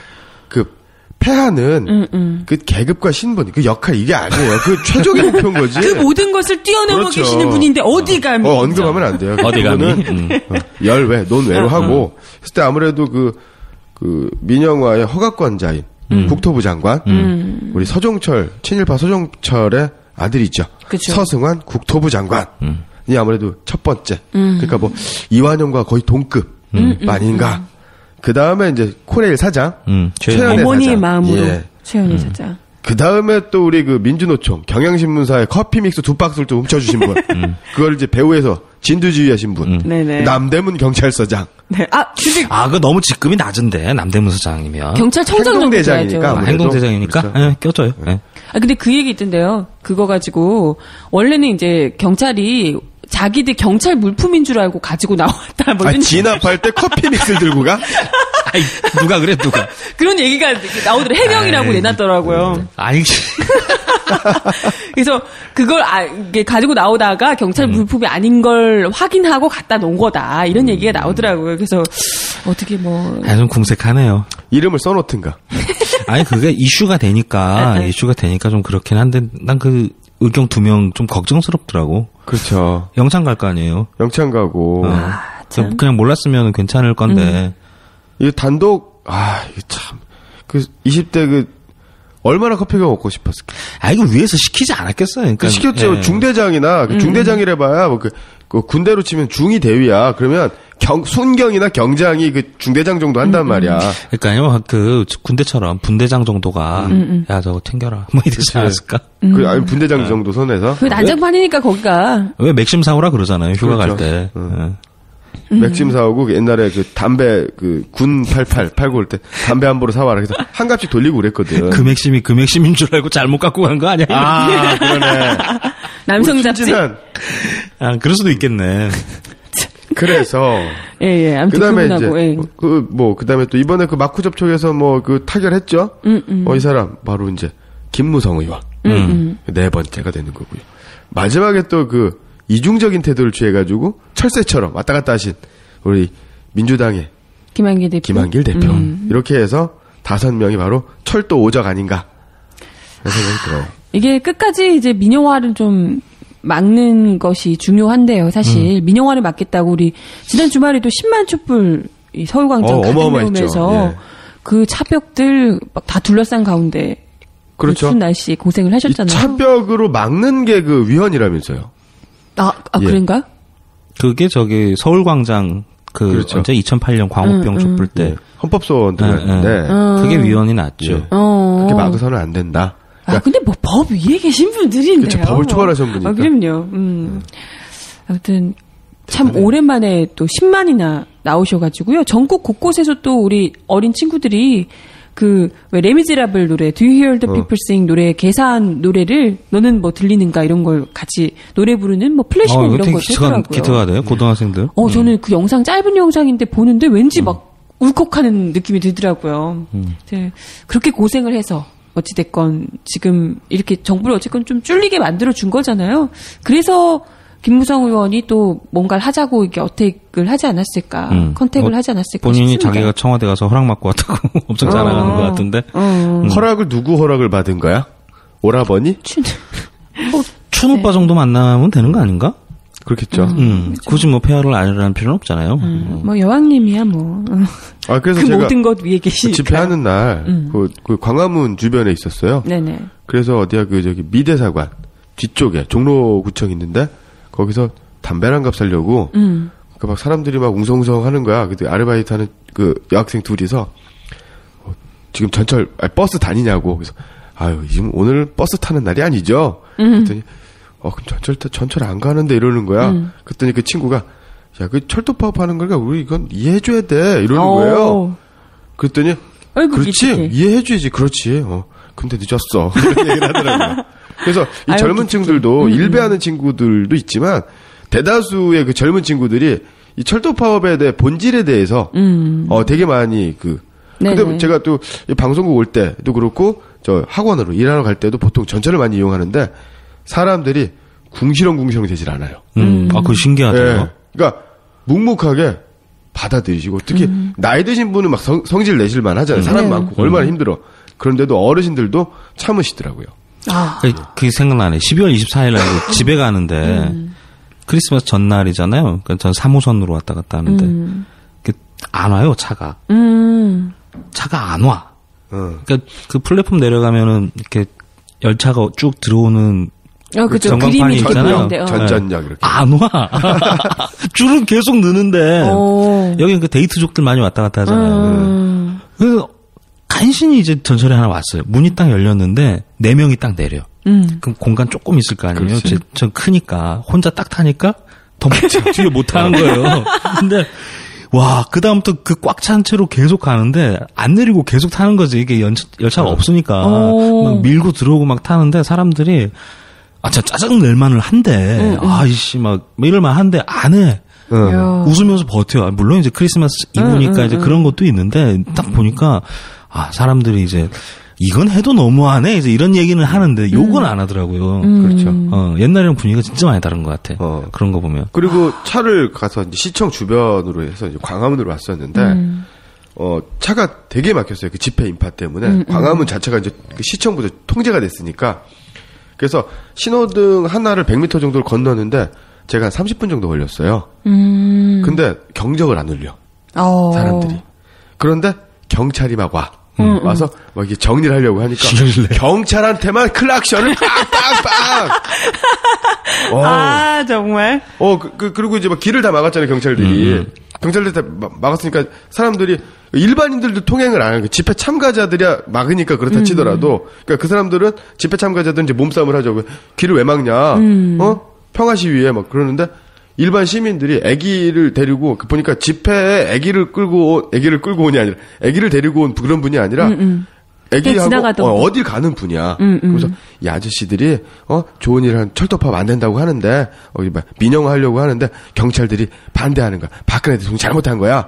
폐하는 그 계급과 신분, 그 역할 이게 아니에요. 그 최종의 목표인 거지. 그 모든 것을 뛰어넘어 그렇죠. 계시는 분인데 어디 감히. 언급하면 안 돼요. 어디 감히. 열외, 논외로 하고. 했을 때 아무래도 그 민영화의 허가권자인 국토부 장관, 우리 서종철, 친일파 서종철의 아들이죠. 그쵸. 서승환 국토부 장관이 아무래도 첫 번째. 그러니까 뭐 이완용과 거의 동급 아닌가. 그 다음에 이제 코레일 사장, 최연애 어머니의 사장. 마음으로 예. 최연애 사장. 그 다음에 또 우리 그 민주노총 경향신문사의 커피 믹스 2박스를 좀 훔쳐주신 분, 그걸 이제 배우에서 진두지휘하신 분, 네네. 남대문 경찰서장, 네. 근데 그거 너무 직급이 낮은데 남대문 서장이면 경찰청장 정도 행동대장이니까. 돼야죠. 아무래도. 행동대장이니까 그렇죠. 네, 껴줘요. 네. 근데 그 얘기 있던데요. 그거 가지고 원래는 이제 경찰이 자기들 경찰 물품인 줄 알고 가지고 나왔다. 뭐 이런 진압할 때 커피 믹스를 들고 가? 아이, 누가 그래 누가? 그런 얘기가 나오더라고요. 해명이라고 내놨더라고요. 아니 그래서 그걸 이게 가지고 나오다가 경찰 물품이 아닌 걸 확인하고 갖다 놓은 거다. 이런 얘기가 나오더라고요. 그래서 어떻게 뭐 좀 궁색하네요. 이름을 써놓든가. 아니 그게 이슈가 되니까 좀 그렇긴 한데 난 그 의경 2명 좀 걱정스럽더라고. 그렇죠. 영창 갈 거 아니에요. 영창 가고. 참. 그냥 몰랐으면 괜찮을 건데. 이 단독, 이게 참. 그 20대 얼마나 커피가 먹고 싶었을까. 이거 위에서 시키지 않았겠어요. 그러니까 시켰죠. 예. 중대장이나, 중대장이래 봐야, 그 군대로 치면 중이 대위야. 그러면 순경이나 경장이 그 중대장 정도 한단 말이야. 그러니까요. 그 군대처럼 분대장 정도가 야 저거 챙겨라. 뭐 이러지 않았을까? 아니, 분대장 정도 선에서. 그 난장판이니까 거기가 왜 맥심 사오라 그러잖아요. 휴가 그렇죠. 갈 때. 맥심 사오고 옛날에 그 담배 군 88 팔고 올 때 담배 한 보로 사와라. 그래서 한 값씩 돌리고 그랬거든. 그 맥심인 줄 알고 잘못 갖고 간 거 아니야? 그러네. 남성 잡지. 순진한. 그럴 수도 있겠네. 그래서. 예. 아무튼 그다음에 그분하고, 이제 그다음에 또 이번에 그 마쿠 접촉에서 타결했죠. 이 사람 바로 이제 김무성 의원. 네 번째가 되는 거고요. 마지막에 또 이중적인 태도를 취해가지고 철새처럼 왔다 갔다 하신 우리 민주당의 김한길 대표. 이렇게 해서 5명이 바로 철도 오적 아닌가 생각이 들어요. 이게 끝까지 이제 민영화를 좀 막는 것이 중요한데요. 사실 민영화를 막겠다고 우리 지난 주말에도 10만 촛불 이 서울광장 가득메우면서 예. 그 차벽들 막 다 둘러싼 가운데 그렇죠. 추운 날씨 고생을 하셨잖아요. 이 차벽으로 막는 게 위헌이라면서요. 그런가? 그게 서울광장 그렇죠. 언제 2008년 광우병 촛불 때 헌법소원도 했는데 그게 위헌이 났죠. 그렇게 막아서는 안 된다. 근데 법 위에 계신 분들인데요. 그렇죠. 법을 초월하신 분이니까. 그럼요. 아무튼 참 오랜만에 또 10만이나 나오셔가지고요. 전국 곳곳에서 또 우리 어린 친구들이 왜 레미제라블 노래, Do You Hear the People Sing 노래, 계산 노래를 너는 뭐 들리는가 이런 걸 같이 노래 부르는 플래시몹 이런 거 했더라고요. 기특하대요, 네. 고등학생들. 저는 그 영상 짧은 영상인데 보는데 왠지 막 울컥하는 느낌이 들더라고요. 그렇게 고생을 해서 어찌됐건 지금 이렇게 정부를 어쨌건 좀 쫄리게 만들어준 거잖아요. 그래서 김무성 의원이 또 뭔가를 하자고 이렇게 어택을 하지 않았을까, 컨택을 하지 않았을까 본인이 싶습니다. 자기가 청와대 가서 허락받고 왔다고 엄청 자랑하는 것 같은데. 허락을 누구 허락을 받은 거야? 오라버니? 춘 오빠 정도 만나면 되는 거 아닌가? 그렇겠죠. 굳이 폐하를 알려라는 필요는 없잖아요. 여왕님이야 뭐. 그래서 그 제가 모든 것 위에 계시니까. 집회하는 날 그 광화문 주변에 있었어요. 네네. 그래서 어디야 미대사관 뒤쪽에 종로구청 있는데 거기서 담배 한 갑 사려고 막 사람들이 막 웅성웅성 하는 거야. 그때 아르바이트 하는 여학생 둘이서 지금 버스 다니냐고. 그래서 지금 오늘 버스 타는 날이 아니죠. 그랬더니 그럼 전철 안 가는데 이러는 거야. 그랬더니 그 친구가 그 철도 파업하는 거니까 우리 이건 이해해줘야 돼 이러는 거예요. 그랬더니 그렇지 이해해줘야지. 그렇지. 근데 늦었어. 이런 얘기를 하더라고요. 그래서 이 젊은 층들도 일배하는 친구들도 있지만 대다수의 그 젊은 친구들이 이 철도 파업에 대해 본질에 대해서 되게 많이 근데 제가 또 이 방송국 올 때도 그렇고 저 학원으로 일하러 갈 때도 보통 전철을 많이 이용하는데 사람들이 궁시렁궁시렁 되질 않아요. 그거 신기하대요. 네. 그러니까 묵묵하게 받아들이시고 특히 나이 드신 분은 막 성질 내실만 하잖아요. 사람 많고 얼마나 힘들어. 그런데도 어르신들도 참으시더라고요. 아. 그게 생각나네. 12월 24일 날 집에 가는데 크리스마스 전날이잖아요. 그러니까 전 3호선으로 왔다 갔다 하는데 안 와요, 차가. 차가 안 와. 그러니까 그 플랫폼 내려가면은 이렇게 열차가 쭉 들어오는 그죠. 전광판이 그림이 있잖아요. 전전역 이렇게. 안 와. 줄은 계속 느는데 여기는 그 데이트족들 많이 왔다 갔다 하잖아요. 그래서 간신히 이제 전철에 하나 왔어요. 문이 딱 열렸는데 4명이 딱 내려. 그럼 공간 조금 있을 거 아니에요. 전 크니까 혼자 딱 타니까 더 뒤에 못 타는 거예요. 근데 와, 그다음부터 그 꽉 찬 채로 계속 가는데 안 내리고 계속 타는 거지. 이게 열차가 없으니까 막 밀고 들어오고 막 타는데 사람들이 진짜 짜증 낼 만을 한데 아이씨 막 이럴만 한데 안 해. 웃으면서 버텨. 물론 이제 크리스마스 이브니까 이제 그런 것도 있는데 딱 보니까 사람들이 이제 이건 해도 너무하네 이제 이런 얘기는 하는데 욕은 안 하더라고요. 그렇죠. 옛날이랑 분위기가 진짜 많이 다른 것 같아. 그런 거 보면. 그리고 차를 가서 이제 시청 주변으로 해서 이제 광화문으로 왔었는데 차가 되게 막혔어요. 그 집회 인파 때문에 광화문 자체가 이제 그 시청부터 통제가 됐으니까 그래서 신호등 하나를 100m 정도를 건너는데 제가 한 30분 정도 걸렸어요. 근데 경적을 안 울려. 사람들이. 그런데 경찰이 막 와. 와서 막 이렇게 정리를 하려고 하니까 경찰한테만 클락션을 빵빵빵. 정말. 그리고 이제 막 길을 다 막았잖아요, 경찰들이. 경찰들이 다 막았으니까 사람들이 일반인들도 통행을 안 하고 집회 참가자들이야 막으니까 그렇다 치더라도 그러니까 그 사람들은 집회 참가자들은 이제 몸싸움을 하죠. 길을 왜 막냐? 평화 시위에 막 그러는데 일반 시민들이 아기를 데리고 보니까 집회에 아기를 끌고 온이 아니라 아기를 데리고 온 그런 분이 아니라 아기하고 어딜 가는 분이야. 그래서 이 아저씨들이 좋은 일 철도파업 안 된다고 하는데 민영화하려고 하는데 경찰들이 반대하는 거야. 박근혜 대통령 잘못한 거야.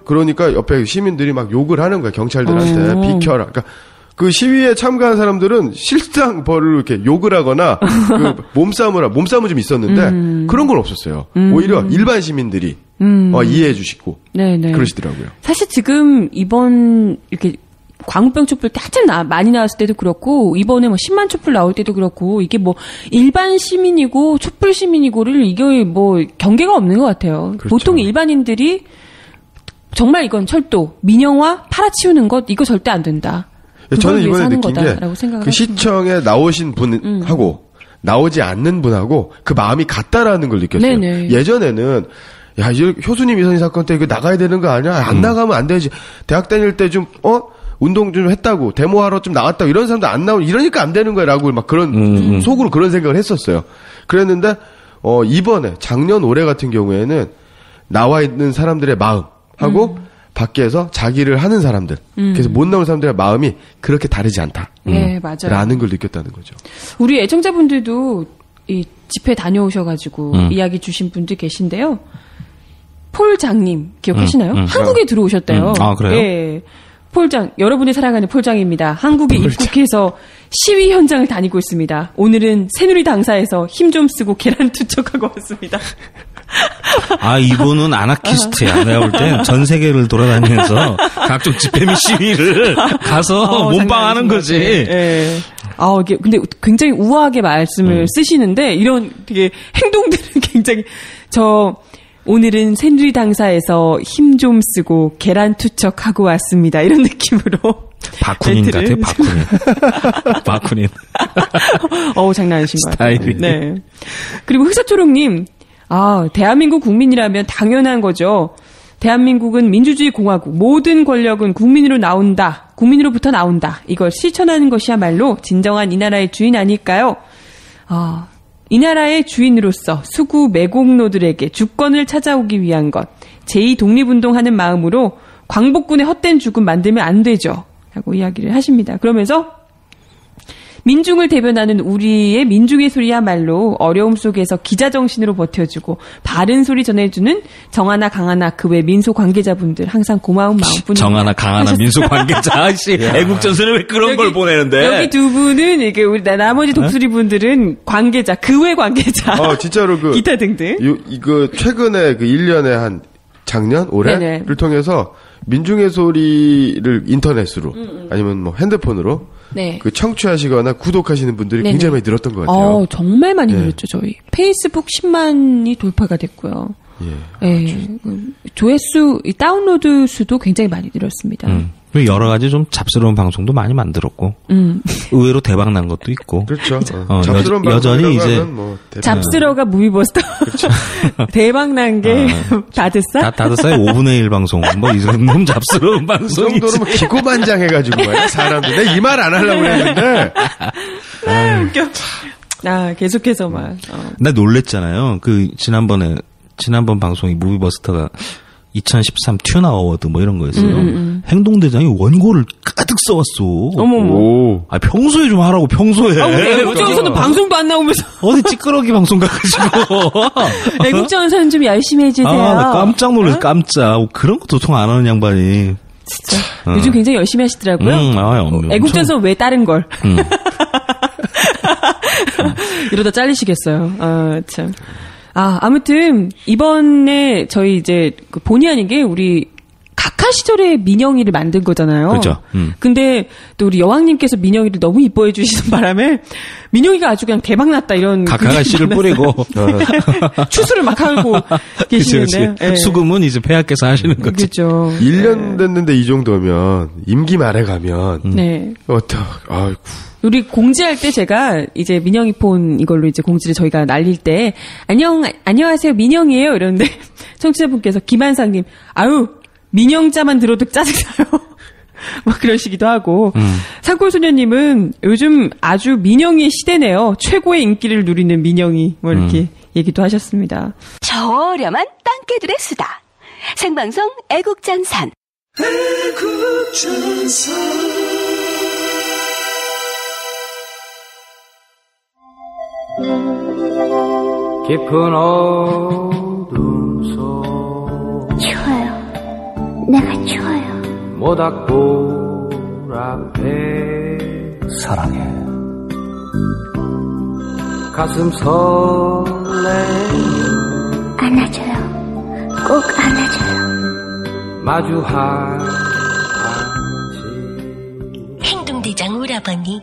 그러니까 옆에 시민들이 막 욕을 하는 거야. 경찰들한테 비켜라. 그러니까 그 시위에 참가한 사람들은 실상 벌을 이렇게 욕을 하거나 그 몸싸움은 좀 있었는데 그런 건 없었어요. 오히려 일반 시민들이 이해해 주시고 그러시더라고요. 사실 지금 이번 이렇게 광우병 촛불 때 한참 많이 나왔을 때도 그렇고 이번에 뭐 10만 촛불 나올 때도 그렇고 이게 뭐 일반 시민이고 촛불 시민이고를 이게 뭐 경계가 없는 것 같아요. 그렇죠. 보통 일반인들이 정말 이건 철도 민영화 팔아치우는 것 이거 절대 안 된다. 저는 이번에 느낀 게 그 시청에 나오신 분하고 나오지 않는 분하고 그 마음이 같다라는 걸 느꼈어요. 네네. 예전에는 야, 이제 효수님 이선희 사건 때 이거 나가야 되는 거 아니야? 안 나가면 안 되지. 대학 다닐 때 좀 운동 좀 했다고 데모하러 좀 나왔다고 이런 사람도 안 나오고 이러니까 안 되는 거라고 막 그런 속으로 그런 생각을 했었어요. 그랬는데 이번에 작년 올해 같은 경우에는 나와 있는 사람들의 마음하고 밖에서 자기를 하는 사람들, 그래서 못 나오는 사람들의 마음이 그렇게 다르지 않다. 네, 맞아요. 라는 걸 느꼈다는 거죠. 우리 애청자분들도 이 집회 다녀오셔가지고 이야기 주신 분들 계신데요. 폴장님 기억하시나요? 한국에 들어오셨대요. 그래요? 예. 폴장, 여러분이 사랑하는 폴장입니다. 한국에 입국해서 시위 현장을 다니고 있습니다. 오늘은 새누리당사에서 힘 좀 쓰고 계란 투척하고 왔습니다. 이분은 아나키스트야. 내가 볼 땐 전 세계를 돌아다니면서 각종 집회 및 시위를 가서 몸빵하는 거지. 예. 이게 근데 굉장히 우아하게 말씀을 쓰시는데 이런 되게 행동들은 굉장히 오늘은 새누리당사에서 힘 좀 쓰고 계란 투척하고 왔습니다. 이런 느낌으로. 바쿠닌 같아요, 바쿠닌. 장난 아니신 것 같아요. 네. 그리고 흑사초롱님, 대한민국 국민이라면 당연한 거죠. 대한민국은 민주주의 공화국, 모든 권력은 국민으로부터 나온다. 이걸 실천하는 것이야말로 진정한 이 나라의 주인 아닐까요? 이 나라의 주인으로서 수구 매국노들에게 주권을 찾아오기 위한 것, 제2독립운동하는 마음으로 광복군의 헛된 죽음 만들면 안 되죠. 라고 이야기를 하십니다. 그러면서 민중을 대변하는 우리의 민중의 소리야말로 어려움 속에서 기자정신으로 버텨주고 바른 소리 전해주는 정하나 강하나 그 외 민소 관계자분들 항상 고마운 마음뿐입니다. 정하나 강하나 민소 관계자. 애국전선에 왜 그런 걸 보내는데. 여기 두 분은 이게 우리 나머지 독수리 분들은 관계자, 그 외 관계자. 진짜로 기타 등등. 이거 최근에 1년에 한 작년 올해를 통해서 민중의 소리를 인터넷으로 아니면 뭐 핸드폰으로 네. 그 청취하시거나 구독하시는 분들이 네네. 굉장히 많이 늘었던 것 같아요. 정말 많이 늘었죠, 저희. 페이스북 10만이 돌파가 됐고요. 예. 조회수, 다운로드 수도 굉장히 많이 늘었습니다. 여러 가지 좀 잡스러운 방송도 많이 만들었고, 의외로 대박 난 것도 있고. 그렇죠. 잡스러운 여전히 이제 뭐 잡스러가 무비버스터 대박 난 게 다드싸? 다드싸의 5분의 1 방송 뭐 이런 잡스러운 그 방송이 정도로 뭐 기고만장해가지고 말이야 사람들. 내가 이 말 안 하려고 했는데. 웃겨. 계속해서 막. 나 놀랬잖아요. 그 지난번 방송이 무비버스터가 2013 튜나 어워드 뭐 이런 거였어요. 행동대장이 원고를 가득 써왔어. 어머머. 평소에 좀 하라고, 평소에. 우리 애국자원서는 방송도 안 나오면서. 어디 찌끄러기 방송 가가지고. 애국자원서는 좀 열심히 해주세요. 나 깜짝 놀랐어, 깜짝. 그런 것도 통 안 하는 양반이. 진짜. 요즘 굉장히 열심히 하시더라고요. 애국자원서 왜 다른 걸. 이러다 잘리시겠어요. 참. 아무튼 이번에 저희 이제 본의 아니게 우리 각하 시절에 민영이를 만든 거잖아요. 그렇죠. 근데 또 우리 여왕님께서 민영이를 너무 이뻐해 주시는 바람에 민영이가 아주 그냥 대박 났다 이런. 각하가 씨를 뿌리고 추수를 막 하고 계시는데요. 네. 수금은 이제 폐하께서 하시는 거죠. 그렇죠. 1년 됐는데 이 정도면 임기 말에 가면 네. 아이고. 우리 공지할 때 제가 이제 민영이 폰 이걸로 이제 공지를 저희가 날릴 때 안녕하세요 민영이에요 이러는데 청취자분께서 김한상님 민영자만 들어도 짜증나요. 막 그러시기도 하고 산골소녀님은 요즘 아주 민영이의 시대네요. 최고의 인기를 누리는 민영이 뭐 이렇게 얘기도 하셨습니다. 저렴한 땅개들의 수다. 생방송 애국전선. 깊은 어둠 속 추워요. 내가 추워요. 모닥불 앞에 사랑해 가슴 설레며 안아줘요. 꼭 안아줘요. 마주한 행동대장 오라버니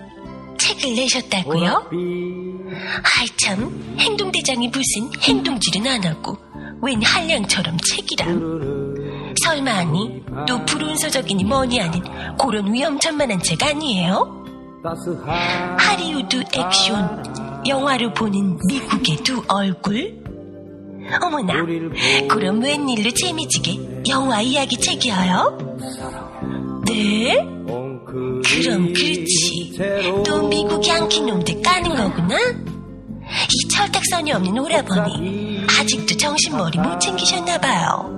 책을 내셨다고요? 아이 참, 행동대장이 무슨 행동질은 안 하고 웬 한량처럼 책이람. 설마 아니 또 불운서적이니 뭐니 하는 그런 위험천만한 책 아니에요? 하리우드 액션 영화로 보는 미국의 두 얼굴? 어머나, 그럼 웬일로 재미지게 영화 이야기 책이어요? 네? 그럼 그렇지. 또 미국 양키 놈들 까는 거구나? 이 철딱선이 없는 오라버니 아직도 정신머리 못 챙기셨나봐요.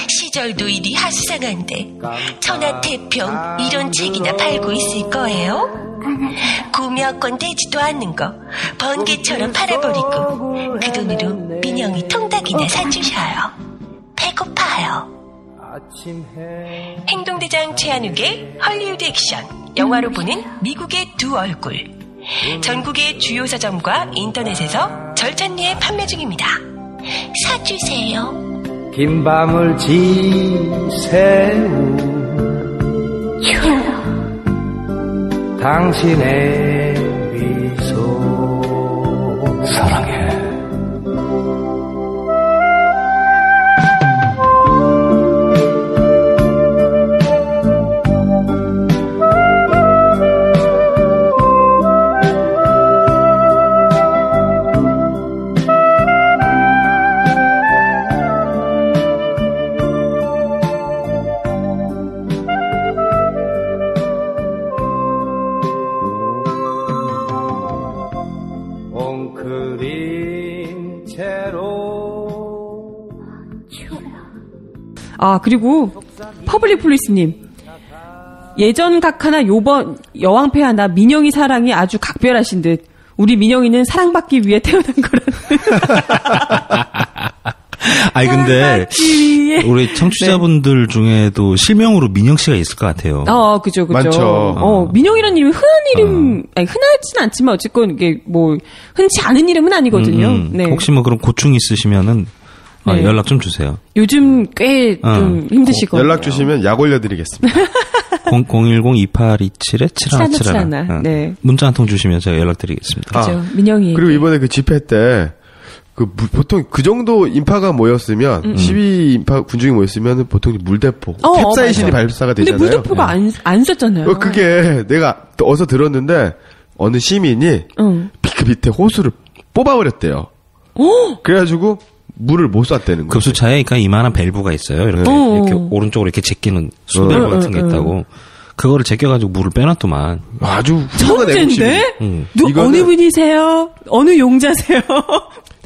시절도 이리 하수상한데 천하태평 이런 책이나 팔고 있을 거예요? 구매 몇 건 되지도 않는 거 번개처럼 팔아버리고 그 돈으로 민영이 통닭이나 사주셔요. 배고파요. 행동대장 최한욱의 헐리우드 액션 영화로 보는 미국의 두 얼굴. 전국의 주요 서점과 인터넷에서 절찬리에 판매 중입니다. 사주세요. 긴 밤을 지새우 추워요. 당신의 미소 사랑해. 그리고 퍼블릭 폴리스님 예전 각하나 요번 여왕패 하나 민영이 사랑이 아주 각별하신 듯 우리 민영이는 사랑받기 위해 태어난 거라는. 아니 근데 우리 청취자분들 네. 중에도 실명으로 민영 씨가 있을 것 같아요. 그죠. 많죠. 민영이라는 이름이 흔한 이름, 아니, 흔하진 않지만 어쨌건 이게 뭐 흔치 않은 이름은 아니거든요. 네. 혹시 뭐 그런 고충 있으시면은 네. 연락 좀 주세요. 요즘 꽤 좀 힘드실 것 같아요. 연락 주시면 약 올려드리겠습니다. 010-2827-7171. 네. 문자 한 통 주시면 제가 연락드리겠습니다. 그죠. 민영이. 그리고 이번에 그 집회 때, 보통 그 정도 인파가 모였으면, 12인파 군중이 모였으면 보통 물대포, 캡사이신이 발사가 되잖아요. 근데 물대포가 안 썼잖아요. 그게 내가 어서 들었는데, 어느 시민이 그 밑에 호수를 뽑아버렸대요. 그래가지고 물을 못 쐈다는 거예요. 급수차에 그러니까 이만한 밸브가 있어요. 이렇게 오른쪽으로 이렇게 제끼는 수밸브 같은 게 있다고. 그거를 제껴가지고 물을 빼놨더만. 아주 훌륭한 천재인데? 어느 분이세요? 어느 용자세요?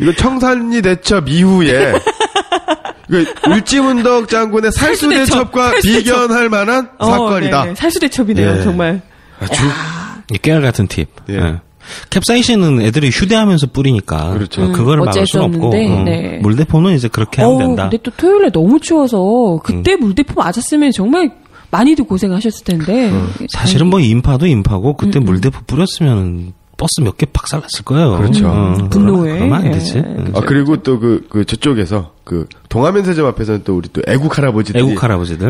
이거 청산리 대첩 이후에 이거 울지문덕 장군의 살수대첩과 비견할 만한 사건이다. 네. 살수대첩이네요. 네. 정말. 아주 깨알 같은 팁. 네. 캡사이신은 애들이 휴대하면서 뿌리니까 그렇죠. 그거를 막을 수는 없고 네. 물대포는 이제 그렇게 하면 된다. 근데 또 토요일에 너무 추워서 그때 물대포 맞았으면 정말 많이들 고생하셨을 텐데. 사실은 뭐 인파도 인파고 그때 물대포 뿌렸으면 버스 몇 개 박살났을 거예요. 그렇죠. 분노에. 그러면 안 되지. 그리고 또 저쪽에서 동화면세점 앞에서는 또 우리 또 애국 할아버지들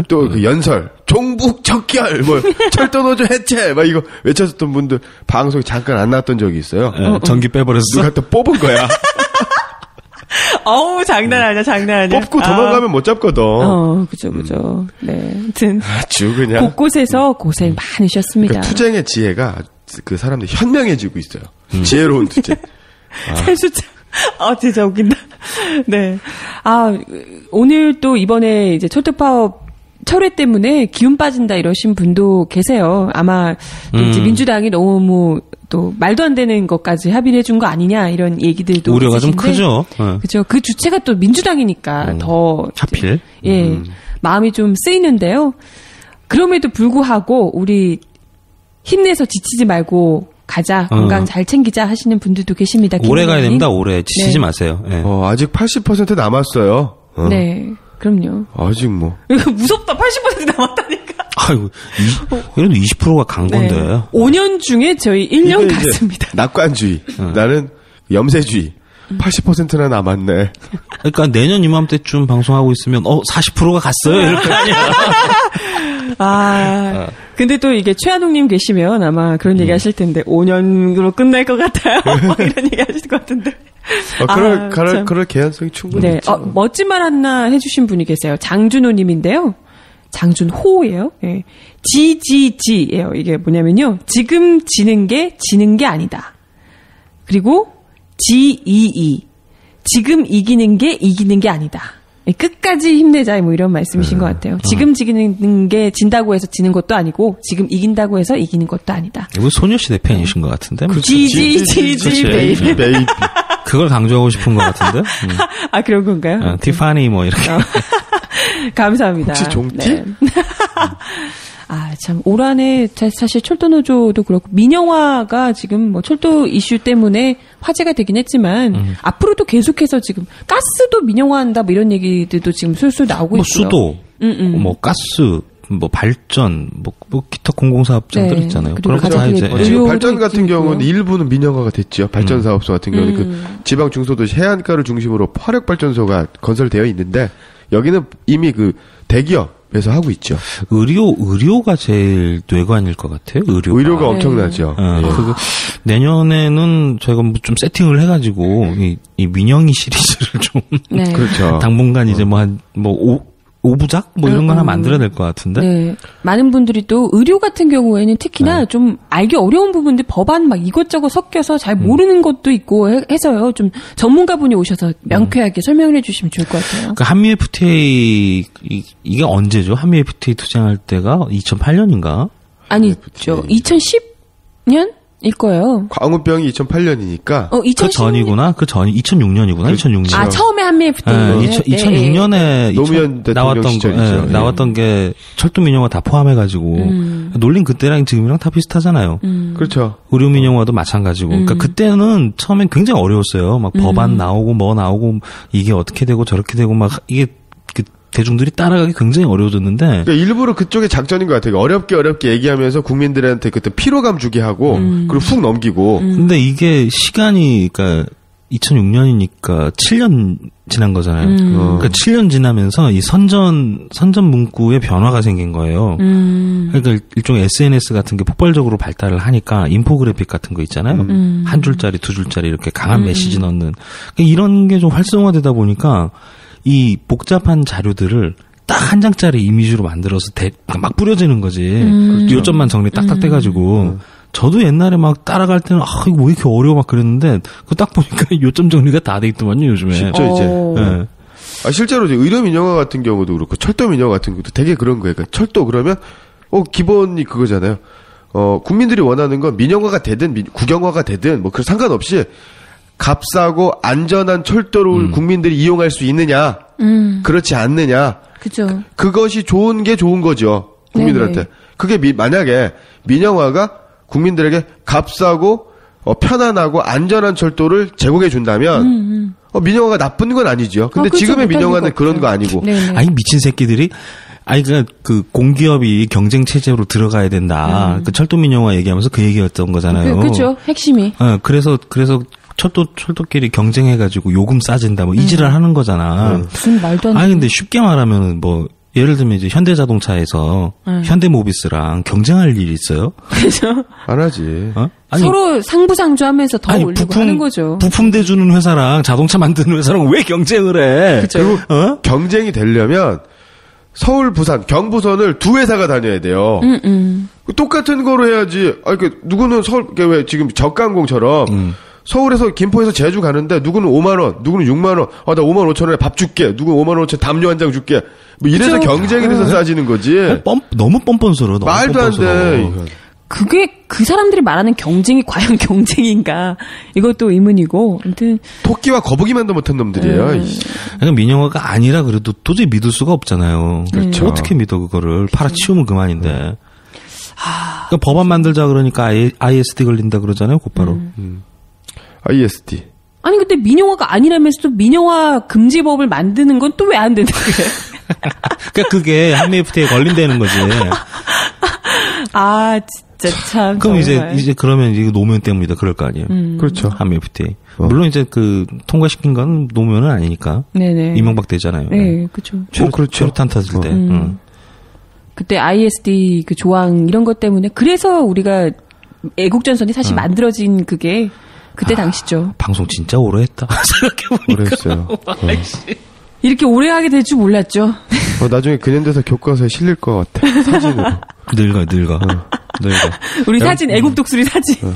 또 그 연설 종북 적결 철도노조 해체 막 이거 외쳤었던 분들 방송에 잠깐 안 나왔던 적이 있어요. 전기 빼버렸어. 누가 또 뽑은 거야. 어우 장난 아니야. 뽑고 도망가면 못 잡거든. 그죠. 네, 아무튼 아주 그냥 곳곳에서 고생 많으셨습니다. 그러니까 투쟁의 지혜가 그 사람들 현명해지고 있어요. 지혜로운 투쟁. 살수차. 진짜 웃긴다. 네. 오늘 또 이번에 이제 초특파업 철회 때문에 기운 빠진다 이러신 분도 계세요. 아마 또 이제 민주당이 너무 또 말도 안 되는 것까지 합의를 해준 거 아니냐 이런 얘기들도 우려가 있으신데. 좀 크죠. 그렇죠. 그 주체가 또 민주당이니까 더 하필 마음이 좀 쓰이는데요. 그럼에도 불구하고 우리 힘내서 지치지 말고 가자, 건강 잘 챙기자 하시는 분들도 계십니다. 오래 가야 됩니다. 오래 지치지 마세요. 네. 아직 80% 남았어요. 네, 그럼요. 아직 뭐 무섭다. 80% 남았다니까. 아이고, 그래도 20%가 간 건데. 5년 중에 저희 1년 갔습니다. 낙관주의. 나는 염세주의. 80%나 남았네. 그러니까 내년 이맘때쯤 방송하고 있으면 40%가 갔어요. 이럴 거 아니야. 근데 또 이게 최한웅님 계시면 아마 그런 얘기 하실 텐데 5년으로 끝날 것 같아요. 이런 얘기 하실 것 같은데. 그럴 개연성이 충분히 네. 있죠. 멋진 말 하나 해주신 분이 계세요. 장준호님인데요. 장준호예요. 네. GGG예요. 이게 뭐냐면요. 지금 지는 게 아니다. 그리고 GEE. 지금 이기는 게 아니다. 끝까지 힘내자 뭐 이런 말씀이신 것 같아요. 지금 지기는 게 진다고 해서 지는 것도 아니고 지금 이긴다고 해서 이기는 것도 아니다. 이거 소녀시대 팬이신 것 같은데. GGGG 베이비. 그걸 강조하고 싶은 것 같은데. 그런 건가요? 티파니 뭐 이렇게. 감사합니다. 혹시 종티? 네. 참, 올 한해 사실 철도노조도 그렇고, 민영화가 지금 뭐 철도 이슈 때문에 화제가 되긴 했지만, 앞으로도 계속해서 지금 가스도 민영화한다 뭐 이런 얘기들도 지금 술술 나오고 있고요. 수도, 뭐 가스, 뭐 발전, 뭐 기타 공공사업장들 있잖아요. 그런 거 다 이제. 지금 발전 같은 경우는 일부는 민영화가 됐죠. 발전 사업소 같은 경우는 그 지방 중소도시 해안가를 중심으로 화력 발전소가 건설되어 있는데, 여기는 이미 그 대기업에서 하고 있죠. 의료가 제일 뇌관일 것 같아요. 의료가 엄청나죠. 그거 내년에는 저희가 뭐 좀 세팅을 해가지고 이 민영이 시리즈를 좀 그렇죠. 당분간 이제 뭐 5부작 뭐 이런 거 하나 만들어야 될 것 같은데. 네. 많은 분들이 또 의료 같은 경우에는 특히나 좀 알기 어려운 부분들 법안 막 이것저것 섞여서 잘 모르는 것도 있고 해서요. 좀 전문가분이 오셔서 명쾌하게 설명을 해주시면 좋을 것 같아요. 그러니까 한미 FTA 이게 언제죠? 한미 FTA 투쟁할 때가 2008년인가? 아니죠. 2010년? 일 거예요. 광우병이 2008년이니까. 그 전이구나. 그 전이 2006년이구나. 2006년. 처음에 한미 FTA. 2006년에 노무현 나왔던 거, 나왔던 게 철도 민영화 다 포함해가지고 논린 그때랑 지금이랑 다 비슷하잖아요. 그렇죠. 의료 민영화도 마찬가지고. 그러니까 그때는 처음엔 굉장히 어려웠어요. 막 법안 나오고 뭐 나오고 이게 어떻게 되고 저렇게 되고 막 이게 대중들이 따라가기 굉장히 어려워졌는데. 그러니까 일부러 그쪽의 작전인 것 같아요. 어렵게 얘기하면서 국민들한테 그때 피로감 주게 하고, 그리고 훅 넘기고. 근데 이게 시간이, 그러니까 2006년이니까 7년 지난 거잖아요. 그러니까 7년 지나면서 이 선전 문구에 변화가 생긴 거예요. 그러니까 일종의 SNS 같은 게 폭발적으로 발달을 하니까 인포그래픽 같은 거 있잖아요. 한 줄짜리, 두 줄짜리 이렇게 강한 메시지 넣는. 그러니까 이런 게 좀 활성화되다 보니까 이 복잡한 자료들을 딱 한 장짜리 이미지로 만들어서 막 뿌려지는 거지. 요점만 정리 딱딱 떼가지고. 저도 옛날에 막 따라갈 때는 이거 왜 이렇게 어려워 막 그랬는데 그거 딱 보니까 요점 정리가 다 돼 있더만요 요즘에. 진짜 이제. 네. 실제로 이제 의료 민영화 같은 경우도 그렇고 철도 민영화 같은 것도 되게 그런 거예요. 그러니까 철도 그러면 기본이 그거잖아요. 국민들이 원하는 건 민영화가 되든 국영화가 되든 뭐 그 상관없이 값싸고 안전한 철도를 국민들이 이용할 수 있느냐, 그렇지 않느냐. 그죠. 그것이 좋은 게 좋은 거죠 국민들한테. 네네. 그게 만약에 민영화가 국민들에게 값싸고 편안하고 안전한 철도를 제공해 준다면 민영화가 나쁜 건 아니죠. 근데 그렇죠. 지금의 민영화는 그런 거 아니고. 네네. 아니 미친 새끼들이 그 공기업이 경쟁 체제로 들어가야 된다. 그 철도 민영화 얘기하면서 그 얘기였던 거잖아요. 그렇죠. 핵심이. 그래서 철도끼리 경쟁해가지고 요금 싸진다 뭐 이지랄 하는 거잖아. 무슨 말도 안 돼. 근데 쉽게 말하면 뭐. 예를 들면 이제 현대자동차에서 현대모비스랑 경쟁할 일이 있어요? 그죠? 안 하지. 서로 상부상조하면서 더 올리고 하는 거죠. 부품 대주는 회사랑 자동차 만드는 회사랑 왜 경쟁을 해? 그죠? 그리고 경쟁이 되려면 서울, 부산, 경부선을 두 회사가 다녀야 돼요. 똑같은 거로 해야지. 누구는 왜 지금 저가항공처럼 서울에서 김포에서 제주 가는데 누구는 5만 원, 누구는 6만 원. 나 5만 5천 원에 밥 줄게. 누구는 5만 5천 담요 한 장 줄게. 뭐 이래서 그쵸? 경쟁이 돼서 싸지는 거지. 너무 뻔뻔스러워. 말도 안 돼. 그게 그 사람들이 말하는 경쟁이 과연 경쟁인가? 이것도 의문이고. 아무튼 토끼와 거북이만도 못한 놈들이에요. 그러니까 민영화가 아니라 그래도 도저히 믿을 수가 없잖아요. 그렇죠. 어떻게 믿어 그거를. 팔아치우면 그만인데. 그러니까 법안 만들자 그러니까 ISD 걸린다 그러잖아요. 곧바로. ISD. 아니 근데 민영화가 아니라면서도 민영화 금지법을 만드는 건 또 왜 안 되는 거예요? 그러니까 그게 한미 FTA에 걸린다는 거지. 진짜 참. 그럼 정말. 이제 그러면 이거 노무현 때문이다 그럴 거 아니에요. 그렇죠. 한미 FTA. 물론 이제 통과시킨 건 노무현은 아니니까. 네네. 이명박 때잖아요. 네, 그렇죠. 그렇죠. 최루탄 탔을 때. 그때 ISD 그 조항 이런 것 때문에 그래서 우리가 애국전선이 사실 만들어진 그게 그때 당시죠. 방송 진짜 오래 했다. 생각해보니까. 오래 했어요. 이렇게 오래 하게 될 줄 몰랐죠. 나중에 근현대사 교과서에 실릴 것 같아. 사진으로. 늙어. 우리 사진, 애국 독수리 사진.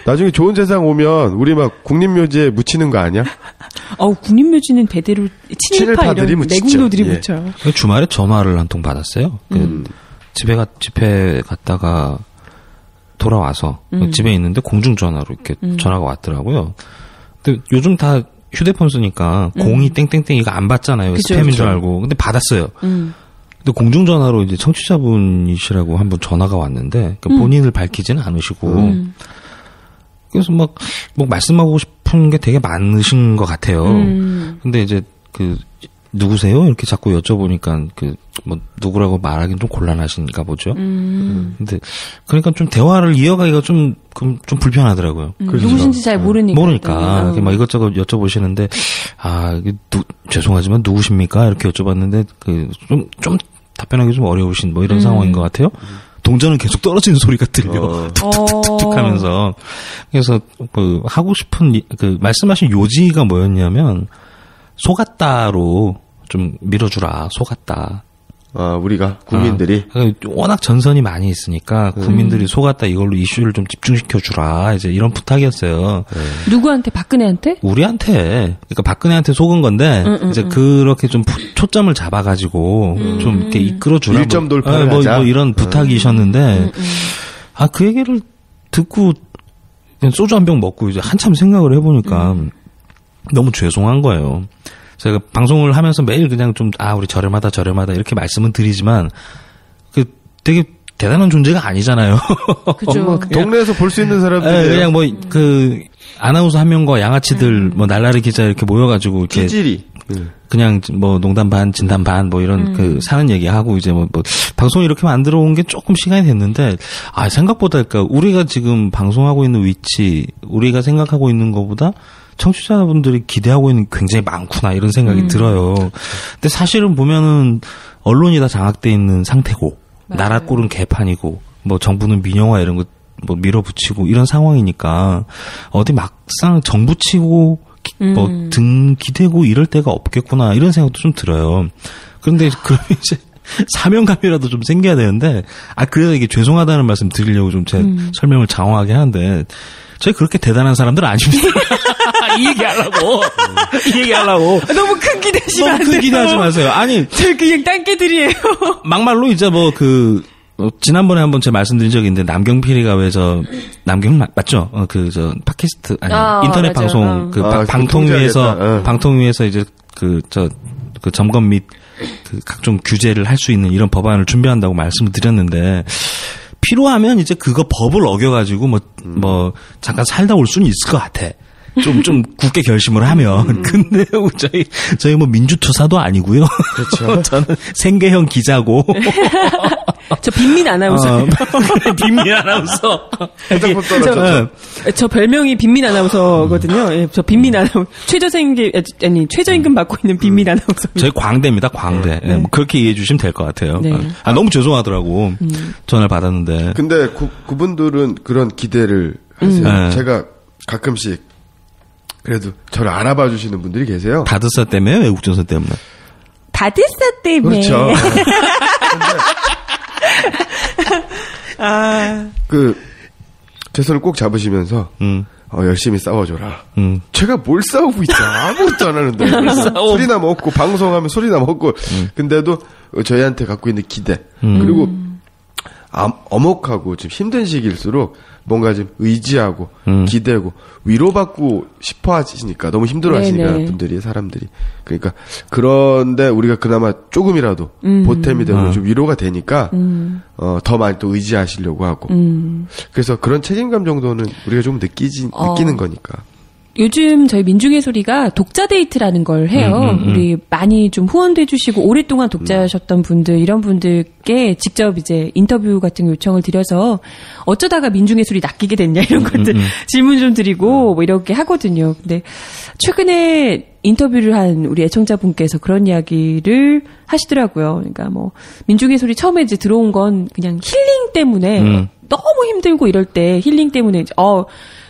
나중에 좋은 세상 오면 우리 막 국립묘지에 묻히는 거 아니야? 국립묘지는 대대로 친일파들이 내국노들이 묻혀요. 주말에 전화를 한 통 받았어요. 집에 갔다가 돌아와서 집에 있는데 공중전화로 이렇게 전화가 왔더라고요. 근데 요즘 다 휴대폰 쓰니까 공이 땡땡땡 이거 안 받잖아요. 그쵸, 스팸인 줄 알고. 근데 받았어요. 근데 공중전화로 이제 청취자분이시라고 한번 전화가 왔는데 그러니까 본인을 밝히지는 않으시고 그래서 막 말씀하고 싶은 게 되게 많으신 것 같아요. 근데 이제 누구세요? 이렇게 자꾸 여쭤보니까 누구라고 말하기는 좀 곤란하신가 보죠. 근데 그러니까 좀 대화를 이어가기가 좀 불편하더라고요. 누구신지 잘 모르니까 이렇게 막 이것저것 여쭤보시는데 죄송하지만 누구십니까? 이렇게 여쭤봤는데 좀 답변하기 좀 어려우신 이런 상황인 것 같아요. 동전은 계속 떨어지는 소리가 들려. 툭툭툭툭 하면서. 그래서 하고 싶은 말씀하신 요지가 뭐였냐면 속았다로 좀 밀어주라. 속았다. 우리가 국민들이 워낙 전선이 많이 있으니까 국민들이 속았다 이걸로 이슈를 좀 집중시켜 주라. 이제 이런 부탁이었어요. 누구한테? 박근혜한테? 우리한테. 그러니까 박근혜한테 속은 건데 이제 그렇게 좀 초점을 잡아가지고 좀 이렇게 이끌어 주라. 1점 돌파를 하자. 뭐 이런 부탁이셨는데 그 얘기를 듣고 그냥 소주 한 병 먹고 이제 한참 생각을 해보니까 너무 죄송한 거예요. 제가 방송을 하면서 매일 그냥 우리 저렴하다 이렇게 말씀은 드리지만 되게 대단한 존재가 아니잖아요. 그죠. 동네에서 볼 수 있는 사람들이 그냥 아나운서 한 명과 양아치들 뭐 날라리 기자 이렇게 모여가지고 이렇게 찌질이 그냥 뭐 농담 반 진담 반 뭐 이런 그 사는 얘기하고 이제 뭐 방송 이렇게 만들어 온 게 조금 시간이 됐는데 생각보다 그러니까 우리가 지금 방송하고 있는 위치 우리가 생각하고 있는 것보다 청취자분들이 기대하고 있는 게 굉장히 많구나 이런 생각이 들어요. 근데 사실은 보면은 언론이 다 장악돼 있는 상태고 나라 꼴은 개판이고 뭐 정부는 민영화 이런 거 뭐 밀어붙이고 이런 상황이니까 어디 막상 정부 치고 뭐 등 기대고 이럴 데가 없겠구나 이런 생각도 좀 들어요. 그런데 그러면 이제 사명감이라도 좀 생겨야 되는데 그래서 이게 죄송하다는 말씀 드리려고 좀 제 설명을 장황하게 하는데 저희 그렇게 대단한 사람들 아닙니다. 이 얘기하려고. 너무 큰 기대시면 안 돼요. 너무 큰 기대하지 마세요. 아니. 저희 그냥 딴개들이에요. 막말로 이제 지난번에 한번 제가 말씀드린 적이 있는데, 남경필이가 남경 맞죠? 팟캐스트, 인터넷 맞아요. 방송, 방통위에서 이제 점검 및 각종 규제를 할 수 있는 이런 법안을 준비한다고 말씀을 드렸는데, 필요하면 이제 그거 법을 어겨가지고 잠깐 살다 올 수는 있을 것 같아. 좀 굳게 결심을 하면. 근데 저희 민주투사도 아니고요. 그렇죠. 저는 생계형 기자고. 저 빈민 아나운서. 빈민 아나운서. 저 별명이 빈민 아나운서거든요. 예, 저 빈민 아나운서. 최저임금 받고 있는 빈민 아나운서. 저희 광대입니다, 광대. 네. 뭐 그렇게 이해해 주시면 될 것 같아요. 네. 너무 죄송하더라고. 전화를 받았는데. 근데 그분들은 그런 기대를 하세요. 제가 가끔씩 그래도 저를 알아봐 주시는 분들이 계세요. 바드사 때문에 외국전선 때문에. 바드사 때문에. 그렇죠. 제 손을 꼭 잡으시면서 열심히 싸워줘라. 제가 뭘 싸우고 있다. 아무것도 안 하는데. 소리나 먹고 방송하면 소리나 먹고. 근데도 저희한테 갖고 있는 기대 그리고 엄혹하고 좀 힘든 시기일수록 뭔가 좀 의지하고 기대고 위로받고 싶어 하시니까 너무 힘들어 하시니까 분들이 사람들이 그러니까 그런데 우리가 그나마 조금이라도 보탬이 되고 좀 위로가 되니까 더 많이 또 의지하시려고 하고 그래서 그런 책임감 정도는 우리가 좀 느끼는 거니까. 요즘 저희 민중의 소리가 독자 데이트라는 걸 해요. 우리 많이 좀 후원도 해주시고 오랫동안 독자셨던 분들 이런 분들께 직접 이제 인터뷰 같은 요청을 드려서 어쩌다가 민중의 소리 낚이게 됐냐 이런 것들 질문 좀 드리고 뭐 이렇게 하거든요. 근데 최근에 인터뷰를 한 우리 애청자분께서 그런 이야기를 하시더라고요. 그러니까 민중의 소리 처음에 이제 들어온 건 그냥 힐링 때문에 너무 힘들고 이럴 때 힐링 때문에 이제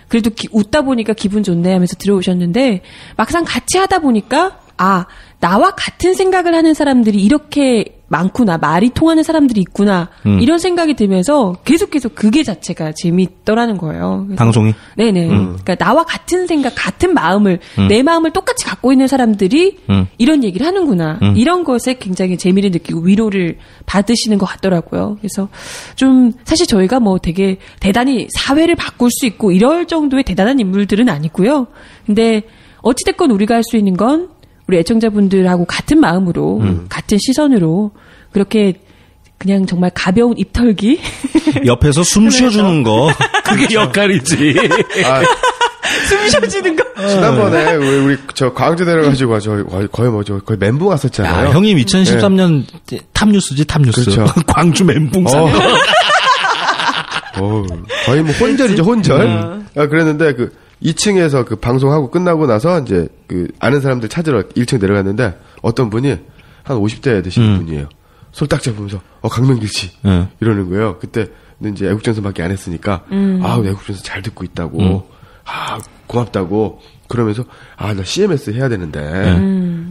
그래도 웃다 보니까 기분 좋네 하면서 들어오셨는데 막상 같이 하다 보니까 나와 같은 생각을 하는 사람들이 이렇게 많구나. 말이 통하는 사람들이 있구나. 이런 생각이 들면서 계속 그게 자체가 재밌더라는 거예요. 방송이? 네네. 그러니까 나와 같은 생각, 같은 마음을, 내 마음을 똑같이 갖고 있는 사람들이 이런 얘기를 하는구나. 이런 것에 굉장히 재미를 느끼고 위로를 받으시는 것 같더라고요. 그래서 좀 사실 저희가 되게 대단히 사회를 바꿀 수 있고 이럴 정도의 대단한 인물들은 아니고요. 근데 어찌됐건 우리가 할 수 있는 건 우리 애청자분들하고 같은 마음으로, 같은 시선으로, 그렇게 그냥 정말 가벼운 입털기. 옆에서 숨 쉬어주는 거. 그게 역할이지. 숨 쉬어주는 거. 지난번에 우리 광주 내려가지고 거의 멘붕 왔었잖아요. 형님 2013년 탑뉴스지, 탑뉴스. 그렇죠. 광주 멘붕 사. 거의 혼절이죠, 혼절. 그랬는데 2층에서 방송하고 끝나고 나서 이제 아는 사람들 찾으러 1층 내려갔는데 어떤 분이 한 50대 되시는 분이에요. 손 딱 잡으면서 강명길 씨 이러는 거예요. 그때는 이제 애국전선밖에 안 했으니까 애국전선 잘 듣고 있다고 고맙다고 그러면서 나 CMS 해야 되는데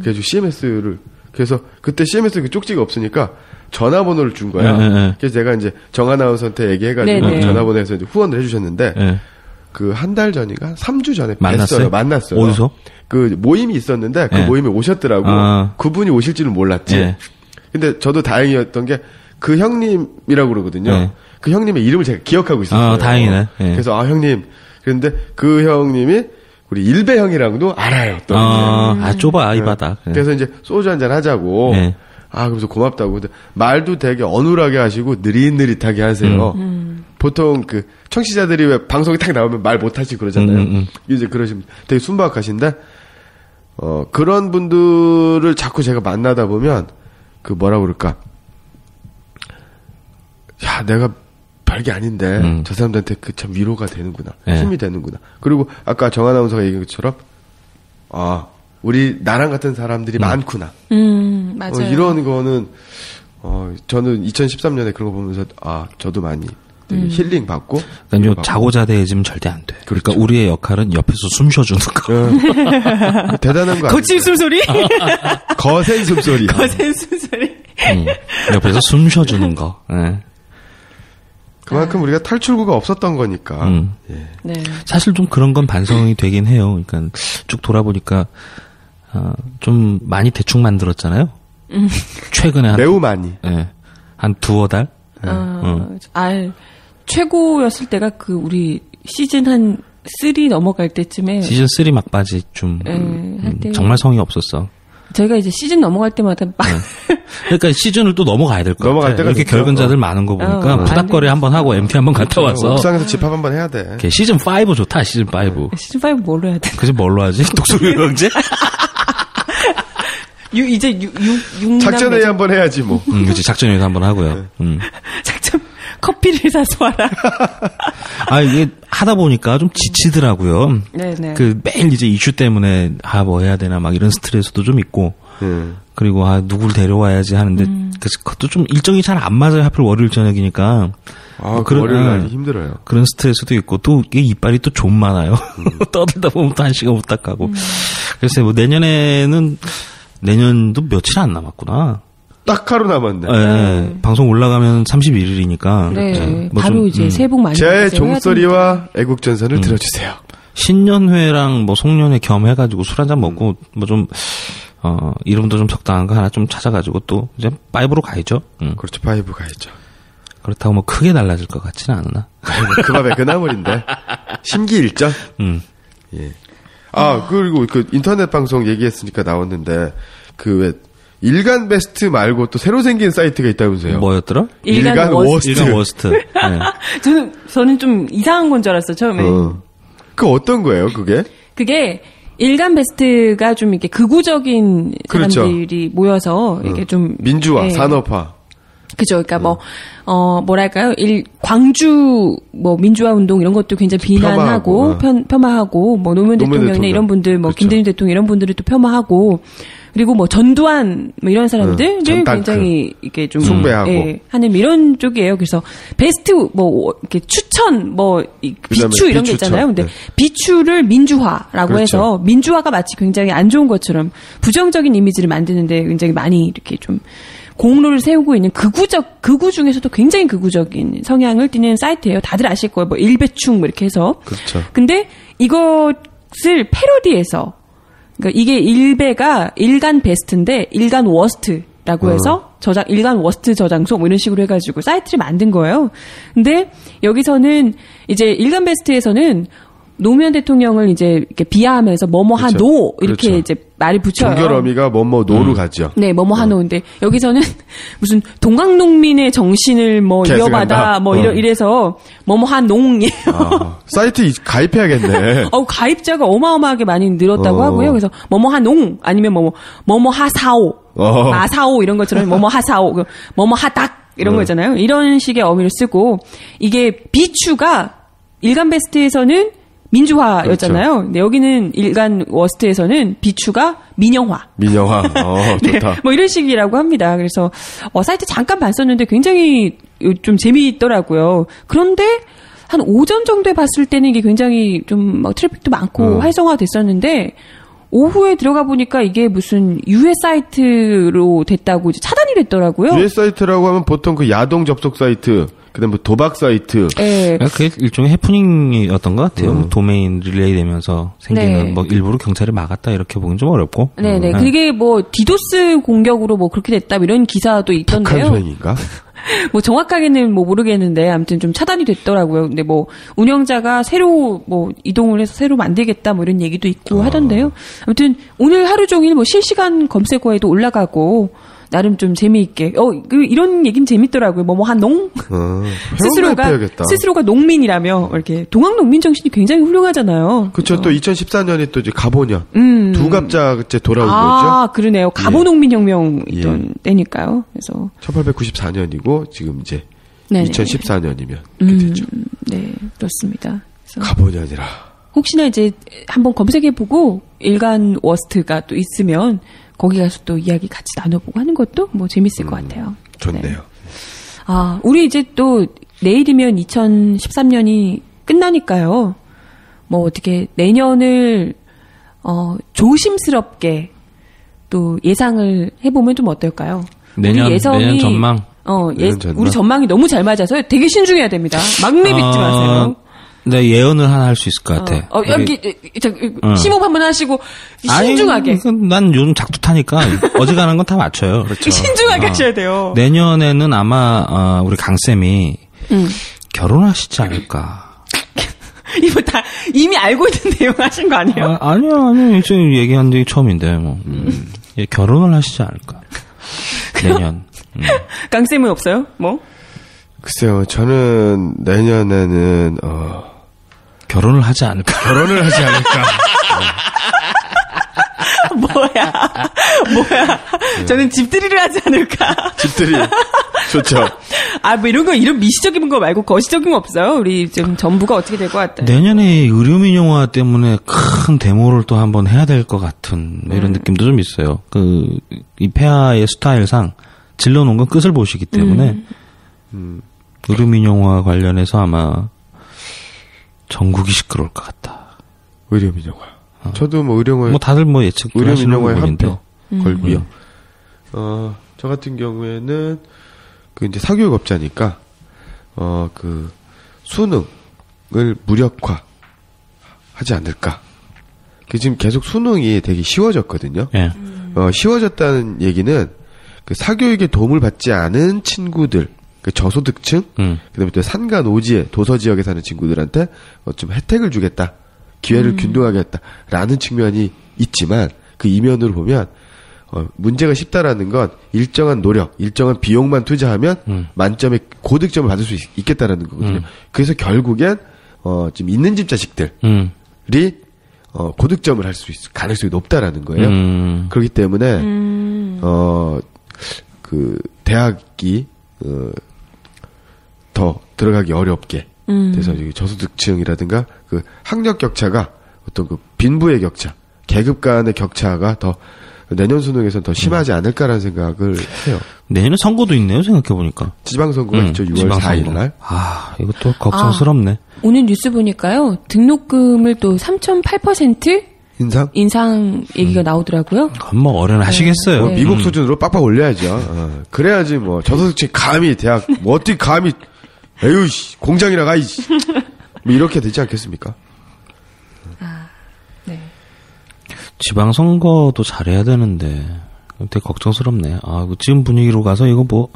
그래가지고 CMS를 그래서 그때 CMS 쪽지가 없으니까 전화번호를 준 거야. 그래서 제가 이제 정아나운서한테 얘기해가지고 전화번호에서 이제 후원을 해주셨는데 한 달 전인가 3주 전에 만났어요. 어디서? 모임이 있었는데 그 모임에 오셨더라고. 그분이 오실지는 몰랐지. 근데 저도 다행이었던 게 그 형님이라고 그러거든요. 그 형님의 이름을 제가 기억하고 있었어요. 다행이네. 그래서 형님. 그런데 그 형님이 우리 일배 형이랑도 알아요. 또 좁아 이 바닥. 그래서 이제 소주 한잔 하자고. 그래서 고맙다고. 근데 말도 되게 어눌하게 하시고 느릿느릿하게 하세요. 보통 그 청취자들이 왜 방송이 딱 나오면 말 못하시고 그러잖아요. 이제 그러시면 되게 순박하신데 그런 분들을 자꾸 제가 만나다 보면 그 뭐라고 그럴까? 야, 내가 별게 아닌데 저 사람들한테 그 참 위로가 되는구나, 힘이 되는구나. 그리고 아까 정 아나운서가 얘기한 것처럼 우리 나랑 같은 사람들이 많구나. 맞아요. 이런 거는 저는 2013년에 그런 거 보면서 저도 많이 되게 힐링 받고. 그러니까 자고자대해지면 절대 안 돼. 그렇죠. 그러니까 우리의 역할은 옆에서 숨 쉬어주는 거. 대단한 거 아니에요? 거친 숨소리? 거센 숨소리. 거센 숨소리. 옆에서 숨 쉬어주는 거. 네. 그만큼 우리가 탈출구가 없었던 거니까. 예. 네. 사실 좀 그런 건 반성이 되긴 해요. 그러니까 쭉 돌아보니까 좀 많이 대충 만들었잖아요. 최근에 매우 많이. 네. 한 두어 달. 최고였을 때가 그 우리 시즌 한 3 넘어갈 때쯤에 시즌 3 막바지 좀 할 때 정말 성의 없었어. 저희가 이제 시즌 넘어갈 때마다 막 그러니까 시즌을 또 넘어가야 될 것 같아. 넘어갈 때가 이렇게 됐죠. 결근자들 많은 거 보니까 푸닥거리 한번 하고 MT 한번 갔다 와서 옥상에서 집합 한번 해야 돼. 시즌 5 좋다. 시즌 5. 시즌 5 뭘로 해야 돼? 그지 뭘로 하지? 독수리 형제? 이제 6 작전회의 한번 해야지 뭐. 그렇지. 작전회의도 한번 하고요. 작전 커피를 사서 와라. 이게 하다 보니까 좀 지치더라고요. 네네. 그 매일 이제 이슈 때문에 뭐 해야 되나 막 이런 스트레스도 좀 있고. 그리고 누굴 데려와야지 하는데 그것도 좀 일정이 잘 안 맞아요. 하필 월요일 저녁이니까. 그런 월요일 날이 힘들어요. 그런 스트레스도 있고 또 이게 이빨이 또 좀 많아요. 떠들다 보면 또 1시간 못 닦고. 그래서 뭐 내년도 며칠 안 남았구나. 딱 하루 남았네. 네. 방송 올라가면 31일이니까. 네. 바로 이제 새해 복 많이 제 종소리와 애국전선을 들어주세요. 신년회랑 뭐 송년회 겸해가지고 술 한잔 먹고 뭐 좀 이름도 좀 적당한 거 하나 좀 찾아가지고 또 이제 5로 가야죠. 그렇죠. 5 가야죠. 그렇다고 뭐 크게 달라질 것 같지는 않으나. 그 밥에 그 나물인데. 심기일전. 예. 그리고 그 인터넷 방송 얘기했으니까 나왔는데 왜 일간 베스트 말고 또 새로 생긴 사이트가 있다면서요. 뭐였더라? 일간 워스트. 일간 워스트. 네. 저는 좀 이상한 건 줄 알았어, 처음에. 그 어떤 거예요, 그게? 그게 일간 베스트가 좀 이렇게 극우적인 사람들이 모여서 이게 좀 민주화, 산업화. 그죠. 그러니까 뭐랄까요? 광주 민주화 운동 이런 것도 굉장히 비난하고 겸하고 뭐 노무현 대통령이나 이런 분들 그렇죠. 김대중 대통령 이런 분들을 또 폄하하고 그리고 뭐 전두환 뭐 이런 사람들을 굉장히 이렇게 좀 숭배하고 하는 이런 쪽이에요. 그래서 베스트 이렇게 추천 비추 이런 게 있잖아요. 근데 비추를 민주화라고 그렇죠. 해서 민주화가 마치 굉장히 안 좋은 것처럼 부정적인 이미지를 만드는데 굉장히 많이 이렇게 좀 공로를 세우고 있는 극우 중에서도 굉장히 극우적인 성향을 띠는 사이트예요. 다들 아실 거예요. 뭐 일배충 이렇게 해서. 그렇죠. 근데 이것을 패러디해서 그러니까 이게 일배가 일간 베스트인데 일간 워스트라고 해서 일간 워스트 저장소 뭐 이런 식으로 해가지고 사이트를 만든 거예요. 근데 여기서는 이제 일간 베스트에서는 노무현 대통령을 이제 이렇게 비하하면서 뭐뭐하노 이렇게 그렇죠. 이제 말을 붙여요. 종결 어미가 뭐뭐노로 가죠. 네, 뭐뭐하노인데 여기서는 무슨 동학농민의 정신을 이어받아 이래서 뭐뭐하농이에요. 사이트 가입해야겠네. 가입자가 어마어마하게 많이 늘었다고 하고요. 그래서 뭐뭐하농 아니면 뭐뭐하사오, 마사오 이런 것처럼 뭐뭐하사오, 뭐뭐하닥 이런 거 있잖아요. 이런 식의 어미를 쓰고 이게 비추가 일간 베스트에서는 민주화였잖아요. 그렇죠. 근데 여기는 일간 워스트에서는 비추가 민영화. 좋다. 네, 뭐 이런 식이라고 합니다. 그래서 사이트 잠깐 봤었는데 굉장히 좀 재미있더라고요. 그런데 한 오전 정도에 봤을 때는 이게 굉장히 좀 트래픽도 많고 활성화됐었는데 오후에 들어가 보니까 이게 무슨 유해 사이트로 됐다고 이제 차단이 됐더라고요. 유해 사이트라고 하면 보통 그 야동 접속 사이트, 그다음 뭐 도박 사이트. 네. 그게 일종의 해프닝이었던 것 같아요. 도메인 릴레이 되면서 생기는 일부러 경찰이 막았다 이렇게 보긴 좀 어렵고. 네네. 그게 디도스 공격으로 그렇게 됐다 이런 기사도 있던데요. 북한 소행인가? 정확하게는 모르겠는데 아무튼 좀 차단이 됐더라고요. 근데 운영자가 새로 이동을 해서 새로 만들겠다 이런 얘기도 있고 하던데요. 아무튼 오늘 하루 종일 실시간 검색어에도 올라가고 나름 좀 재미있게 이런 얘기는 재밌더라고요. 한 농 스스로가 농민이라며 이렇게 동학 농민 정신이 굉장히 훌륭하잖아요. 그렇죠. 또 2014년이 또 이제 가보년 두 갑작째 돌아온 거죠. 그러네요. 가보 농민 혁명이던 때니까요. 그래서 1894년이고 지금 이제 네네. 2014년이면 그렇게 되죠. 네, 그렇습니다. 가보년이라. 혹시나 이제 한번 검색해보고 일간 워스트가 또 있으면 거기 가서 또 이야기 같이 나눠보고 하는 것도 뭐 재밌을 것 같아요. 좋네요. 네. 우리 이제 또 내일이면 2013년이 끝나니까요. 뭐 어떻게 내년을 조심스럽게 또 예상을 해보면 좀 어떨까요? 내년 전망. 우리 전망이 너무 잘 맞아서 되게 신중해야 됩니다. 막 내뱉지 마세요. 네, 예언을 하나 할 수 있을 것 같아. 여기 심호흡 한번 하시고 신중하게. 난 요즘 작두 타니까 어지간한 건 다 맞춰요. 그렇죠. 신중하게 하셔야 돼요. 내년에는 아마 우리 강쌤이 결혼하시지 않을까. 이거 다 이미 알고 있는 내용 하신 거 아니에요? 아니요. 지금 얘기한 적이 처음인데 뭐. 예, 결혼을 하시지 않을까. 내년. 강쌤은 없어요? 뭐? 글쎄요, 저는 내년에는 결혼을 하지 않을까. 결혼을 하지 않을까. 뭐야? 저는 집들이를 하지 않을까. 집들이 좋죠. 뭐 이런 미시적인 거 말고 거시적인 거 없어요? 우리 지금 정부가 어떻게 될 것 같아요? 내년에 의료민 영화 때문에 큰 데모를 또 한번 해야 될 것 같은 이런 느낌도 좀 있어요. 이 폐하의 스타일상 질러놓은 건 끝을 보시기 때문에 의료민 영화 관련해서 아마 전국이 시끄러울 것 같다. 의료민 영화. 저도 뭐 의료민 다들 뭐 예측 의료민 영화에 한 표 걸고요. 저 같은 경우에는 이제 사교육업자니까 수능을 무력화 하지 않을까. 지금 계속 수능이 되게 쉬워졌거든요. 예. 쉬워졌다는 얘기는 사교육에 도움을 받지 않은 친구들, 저소득층, 그다음에 또 산간 오지에 도서 지역에 사는 친구들한테 좀 혜택을 주겠다, 기회를 균등하게 했다라는 측면이 있지만 그 이면으로 보면 문제가 쉽다라는 건 일정한 노력, 일정한 비용만 투자하면 만점의 고득점을 받을 수 있겠다라는 거거든요. 그래서 결국엔 지금 있는 집 자식들이 고득점을 할 수 있을 가능성이 높다라는 거예요. 그렇기 때문에 대학이 더 들어가기 어렵게 돼서 저소득층이라든가 학력 격차가 어떤 빈부의 격차, 계급 간의 격차가 더 내년 수능에서는 더 심하지 않을까라는 생각을 해요. 내년에 선거도 있네요, 생각해보니까. 지방선거가 있죠, 6월 4일날. 이것도 걱정스럽네. 오늘 뉴스 보니까요, 등록금을 또 3.8% 인상 얘기가 나오더라고요. 뭐 어련하시겠어요. 네. 미국 수준으로 빡빡 올려야죠. 그래야지 뭐 저소득층 감히 대학 뭐 어떻게 감히 에휴 공장이나 가이지 뭐 이렇게 되지 않겠습니까? 네. 지방선거도 잘해야 되는데 되게 걱정스럽네. 지금 분위기로 가서 이거 뭐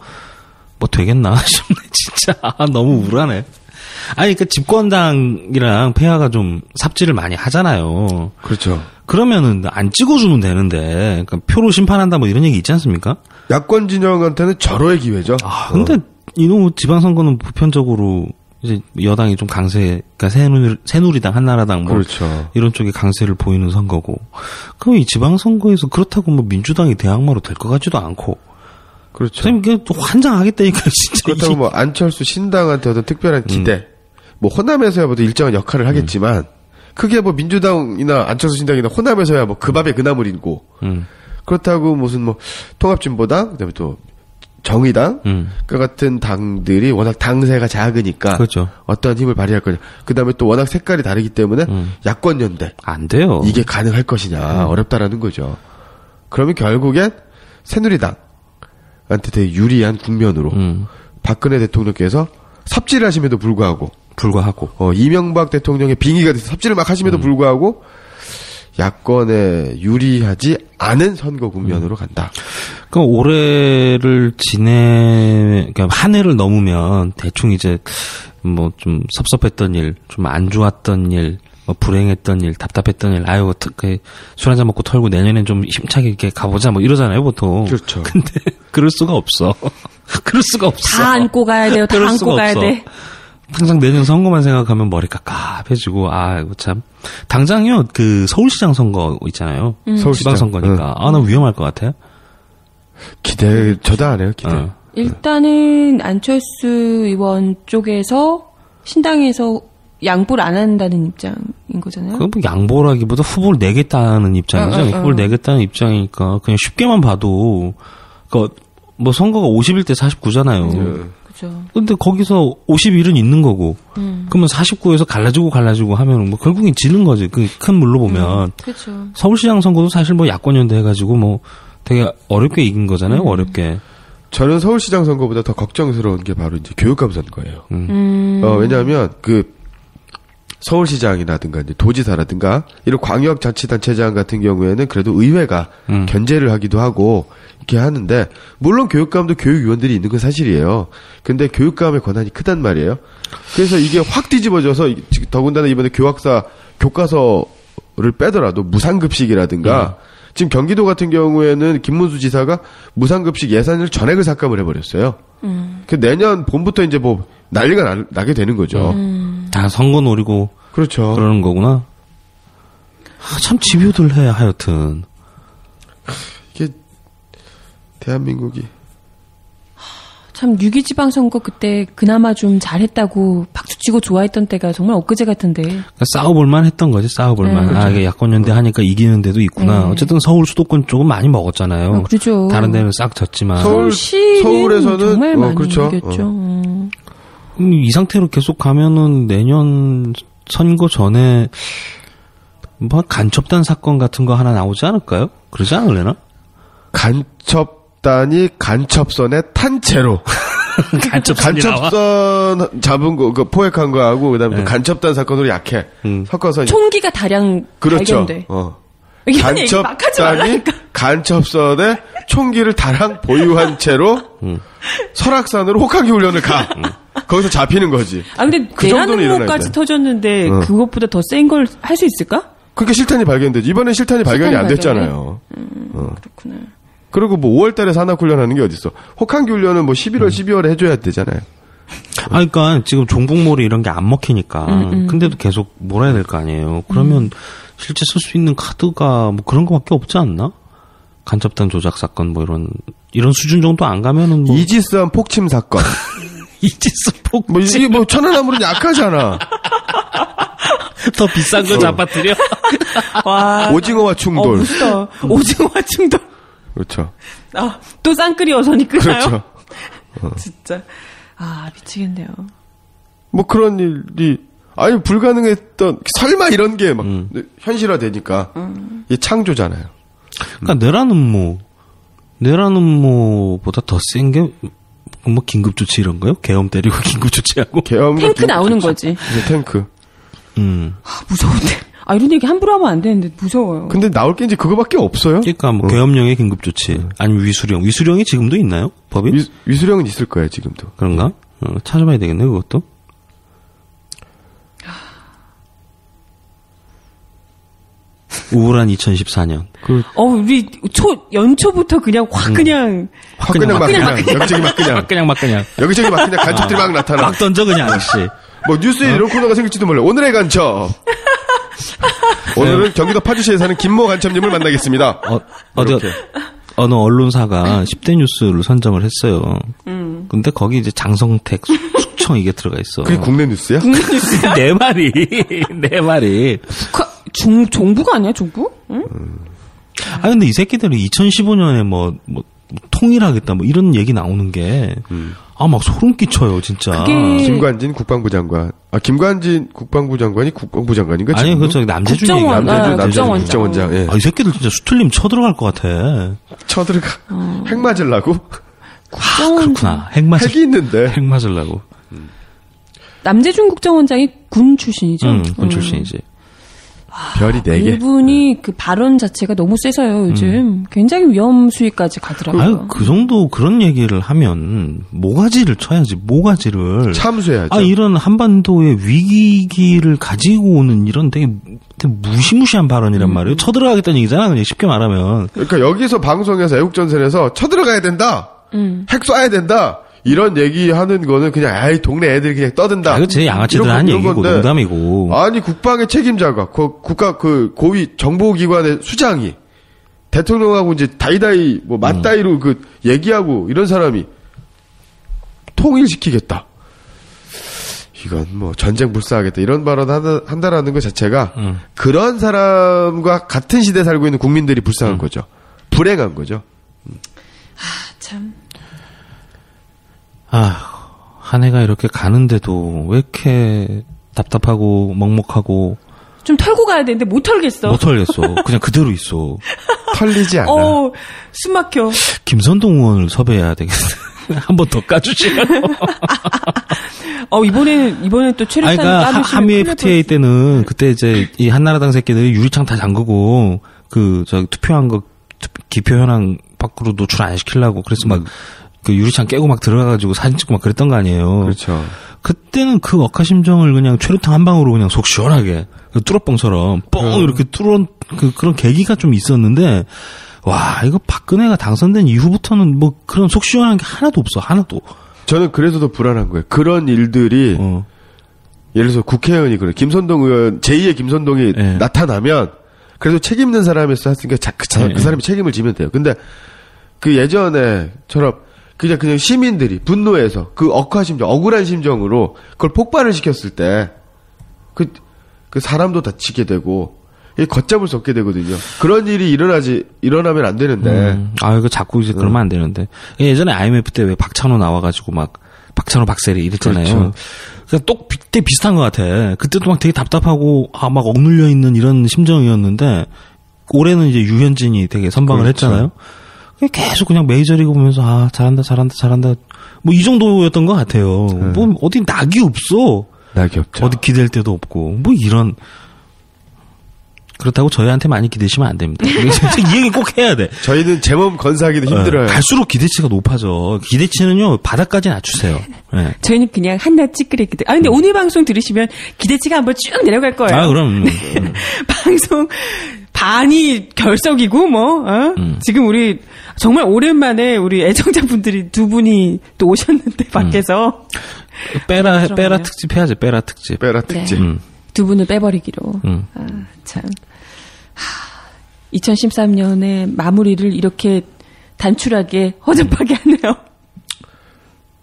되겠나 싶네 진짜. 너무 우울하네. 집권당이랑 폐하가 좀 삽질을 많이 하잖아요. 그렇죠. 그러면은 안 찍어주면 되는데, 표로 심판한다 뭐 이런 얘기 있지 않습니까? 야권 진영한테는 절호의 기회죠. 근데 이놈 지방선거는 보편적으로 이제 여당이 좀 강세, 그러니까 새누리당, 한나라당 뭐 그렇죠. 이런 쪽에 강세를 보이는 선거고, 그럼 이 지방선거에서 그렇다고 뭐 민주당이 대항마로 될 것 같지도 않고. 그렇죠. 선생님, 이게 또 환장하겠다니까, 진짜. 그렇다고 뭐, 안철수 신당한테 어떤 특별한 기대, 뭐, 호남에서야 뭐 일정한 역할을 하겠지만, 크게 뭐, 민주당이나 안철수 신당이나 호남에서야 뭐, 그 밥에 그 나물이고, 그렇다고 무슨 뭐, 통합진보당, 그 다음에 또, 정의당, 그 같은 당들이 워낙 당세가 작으니까, 그렇죠. 어떠한 힘을 발휘할 거냐. 그 다음에 또 워낙 색깔이 다르기 때문에, 야권연대. 안 돼요. 이게 가능할 것이냐, 어렵다라는 거죠. 그러면 결국엔, 새누리당, 한테 되게 유리한 국면으로 박근혜 대통령께서 삽질을 하심에도 불구하고 이명박 대통령의 빙의가 돼서 삽질을 막 하심에도 불구하고 야권에 유리하지 않은 선거 국면으로 간다. 그럼 올해를 그러니까 한 해를 넘으면 대충 이제 뭐 좀 섭섭했던 일, 좀 안 좋았던 일, 뭐 불행했던 일, 답답했던 일, 아유, 술 한잔 먹고 털고 내년엔 좀 힘차게 이렇게 가보자, 뭐 이러잖아요, 보통. 그렇죠. 근데, 그럴 수가 없어. 그럴 수가 없어. 다 안고 가야 돼요, 다 안고 가야 돼. 항상 내년 선거만 생각하면 머리가 깝해지고, 이거 참. 당장요, 서울시장 선거 있잖아요. 서울시장 선거니까. 나 위험할 것 같아요. 저도 안 해요, 기대. 일단은 안철수 의원 쪽에서 신당에서 양보를 안 한다는 입장인 거잖아요. 그건 뭐 양보라기보다 후보를 내겠다는 입장이죠. 후보를 내겠다는 입장이니까 그냥 쉽게만 봐도 뭐 선거가 51대 49잖아요. 그죠. 근데 거기서 51은 있는 거고. 그러면 49에서 갈라지고 하면 뭐 결국엔 지는 거지. 그 큰 물로 보면. 그렇죠. 서울시장 선거도 사실 뭐 야권연대 해가지고 뭐 되게 어렵게 이긴 거잖아요. 어렵게. 저는 서울시장 선거보다 더 걱정스러운 게 바로 이제 교육감 선거예요. 왜냐하면 서울시장이라든가 이제 도지사라든가 이런 광역자치단체장 같은 경우에는 그래도 의회가 견제를 하기도 하고 이렇게 하는데 물론 교육감도 교육위원들이 있는 건 사실이에요. 근데 교육감의 권한이 크단 말이에요. 그래서 이게 확 뒤집어져서 더군다나 이번에 교과서를 빼더라도 무상급식이라든가 지금 경기도 같은 경우에는 김문수 지사가 무상급식 예산을 전액을 삭감을 해버렸어요. 그 내년 봄부터 이제 뭐 난리가 나게 되는 거죠. 다 선거 노리고 그렇죠. 그러는 거구나. 참 집요들해 하여튼. 이게 대한민국이 참 6.2 지방선거 그때 그나마 좀 잘했다고 박수치고 좋아했던 때가 정말 엊그제 같은데. 그러니까 싸워볼만 했던 거지, 싸워볼만. 그렇죠. 이게 야권연대 하니까 이기는 데도 있구나. 어쨌든 서울 수도권 쪽은 많이 먹었잖아요. 그렇죠. 다른 데는 싹 졌지만. 서울에서는 정말 많이 그렇죠. 이겼죠. 이 상태로 계속 가면은 내년 선거 전에 뭐 간첩단 사건 같은 거 하나 나오지 않을까요? 그러지 않을래나? 간첩단이 간첩선에 탄 채로 간첩선 잡은 거, 포획한 거하고 그다음에 간첩단 사건으로 약해 섞어서 총기가 다량 그렇죠. 발견돼. 이런 얘기 막 하지 말라니까. 간첩선에 총기를 다량 보유한 채로 설악산으로 혹한기 훈련을 가. 거기서 잡히는 거지. 근데 그 정도는 일어날 내란음모까지 때. 터졌는데 그것보다 더 센 걸 할 수 있을까? 그러니까 실탄이 발견되지. 이번엔 실탄이 발견이 안 됐잖아요. 그렇구나. 그리고 뭐 5월달에 산악 훈련하는 게 어딨어? 혹한기 훈련은 뭐 11월, 12월에 해줘야 되잖아요. 그러니까 지금 종북몰이 이런 게 안 먹히니까. 근데도 계속 몰아야 될 거 아니에요. 그러면 실제 쓸 수 있는 카드가 뭐 그런 거밖에 없지 않나? 간첩단 조작 사건 뭐 이런 수준 정도 안 가면은 뭐 이지스함 폭침 사건. 이지스 폭침. 뭐 이게 뭐 천안함으로는 약하잖아. 더 비싼 거 잡아뜨려. 와. 오징어와 충돌. 무서워. 오징어와 충돌. 그렇죠. 또 쌍끌이 어선이 끄나요? 그렇죠. 진짜. 미치겠네요. 뭐 그런 일이 아니 불가능했던 설마 이런 게 막 현실화되니까 이 창조잖아요. 그러니까 내란음모보다 더 센 게 뭐 긴급조치 이런 거요? 계엄 때리고 긴급조치하고 탱크 나오는 거지. 탱크. 무서운데. 이런 얘기 함부로 하면 안 되는데 무서워요. 근데 나올 게 이제 그거밖에 없어요. 그러니까 뭐 계엄령의 긴급조치 아니면 위수령. 위수령이 지금도 있나요? 법이? 위수령은 있을 거예요 지금도. 그런가? 찾아봐야 되겠네 그것도. 우울한 2014년. 우리 연초부터 그냥 그냥 여기저기 막 그냥 간첩들이 막 나타나. 막 던져 그냥 씨. 뭐 뉴스에 이런 코너가 생길지도 몰라. 오늘의 간첩. 오늘은 경기도 파주시에 사는 김모 간첩님을 만나겠습니다. 어느 언론사가 10대 뉴스를 선정을 했어요. 근데 거기 이제 장성택, 숙청 이게 들어가 있어. 그게 국내 뉴스야? 국내 뉴스야? 내 말이. 정부가 아니야, 정부? 응? 근데 이 새끼들이 2015년에 뭐 통일하겠다, 뭐 이런 얘기 나오는 게, 막 소름 끼쳐요, 진짜. 김관진 국방부 장관. 김관진 국방부 장관이 국방부 장관인가? 아니, 그렇죠. 남재준 얘기. 남재준 국정원장. 예. 이 새끼들 진짜 수틀림 쳐들어갈 것 같아. 쳐들어가. 핵 맞으려고? 그렇구나. 핵이 있는데. 핵 맞으려고. 남재준 국정원장이 군 출신이죠? 군 출신이지. 별이 4개. 이분이 그 발언 자체가 너무 세서요, 요즘. 굉장히 위험 수위까지 가더라고요. 아유, 그 정도 그런 얘기를 하면 모가지를 쳐야지, 모가지를. 참수해야죠. 이런 한반도의 위기를 가지고 오는 이런 되게 무시무시한 발언이란 말이에요. 쳐들어가겠다는 얘기잖아, 그냥 쉽게 말하면. 그러니까 여기서 방송에서 애국전선에서 쳐들어가야 된다. 핵 쏴야 된다. 이런 얘기하는 거는 그냥 동네 애들이 그냥 떠든다. 이거 제 양아치들 한 얘기고 농담이고. 아니 국방의 책임자가 국가 그 고위 정보기관의 수장이 대통령하고 이제 다이다이 뭐 맞다이로 그 얘기하고 이런 사람이 통일시키겠다. 이건 뭐 전쟁 불사하겠다 이런 발언 한다라는 것 자체가 그런 사람과 같은 시대에 살고 있는 국민들이 불쌍한 거죠. 불행한 거죠. 참. 한 해가 이렇게 가는데도 왜 이렇게 답답하고 먹먹하고 좀 털고 가야 되는데 못 털겠어. 못 털겠어. 그냥 그대로 있어. 털리지 않아. 숨 막혀. 김선동 의원을 섭외해야 되겠어. 한 번 더 까주시라고. 이번엔 또 최루탄 그러니까 한미 FTA 때는 그때 이제 이 한나라당 새끼들이 유리창 다 잠그고 투표한 거 기표 현황 밖으로 노출 안 시키려고 그래서 막 그 유리창 깨고 막 들어가가지고 사진 찍고 막 그랬던 거 아니에요. 그렇죠. 그때는 그 억하심정을 그냥 최루탄 한 방으로 그냥 속 시원하게 뚫어뻥처럼 뻥 이렇게 뚫은 그런 계기가 좀 있었는데 와 이거 박근혜가 당선된 이후부터는 뭐 그런 속 시원한 게 하나도 없어. 하나도. 저는 그래서 더 불안한 거예요. 그런 일들이 예를 들어서 국회의원이 그래 김선동 의원 제2의 김선동이 나타나면 그래도 책임 있는 사람에서 했으니까 그 사람이 책임을 지면 돼요. 근데 그 예전에처럼 그냥 시민들이 분노해서 그 억울한 심정으로 그걸 폭발을 시켰을 때 그 사람도 다치게 되고 걷잡을 수 없게 되거든요. 그런 일이 일어나면 안 되는데. 이거 자꾸 이제 그러면 안 되는데. 예전에 IMF 때 왜 박찬호 나와가지고 막 박찬호 박세리 이랬잖아요. 그렇죠. 그러니까 그때 비슷한 것 같아. 그때도 막 되게 답답하고 막 억눌려 있는 이런 심정이었는데 올해는 이제 유현진이 되게 선방을 그렇죠. 했잖아요. 계속 그냥 메이저리그 보면서 잘한다 뭐 이 정도였던 것 같아요. 뭐 어디 낙이 없어. 낙이 없죠. 어디 기댈 데도 없고 뭐 이런. 그렇다고 저희한테 많이 기대시면 안 됩니다. 이 얘기 꼭 해야 돼. 저희는 제 몸 건사하기도 힘들어요. 갈수록 기대치가 높아져. 기대치는요 바닥까지 낮추세요. 네. 저희는 그냥 한낱 찌끄레기들. 근데 오늘 방송 들으시면 기대치가 한번 쭉 내려갈 거예요. 그럼. 방송 반이 결석이고 지금 우리 정말 오랜만에 우리 애청자분들이 두 분이 또 오셨는데 밖에서 빼라 특집 해야지. 빼라 특집. 네. 두 분을 빼버리기로. 참. 2013년의 마무리를 이렇게 단출하게 허접하게 하네요.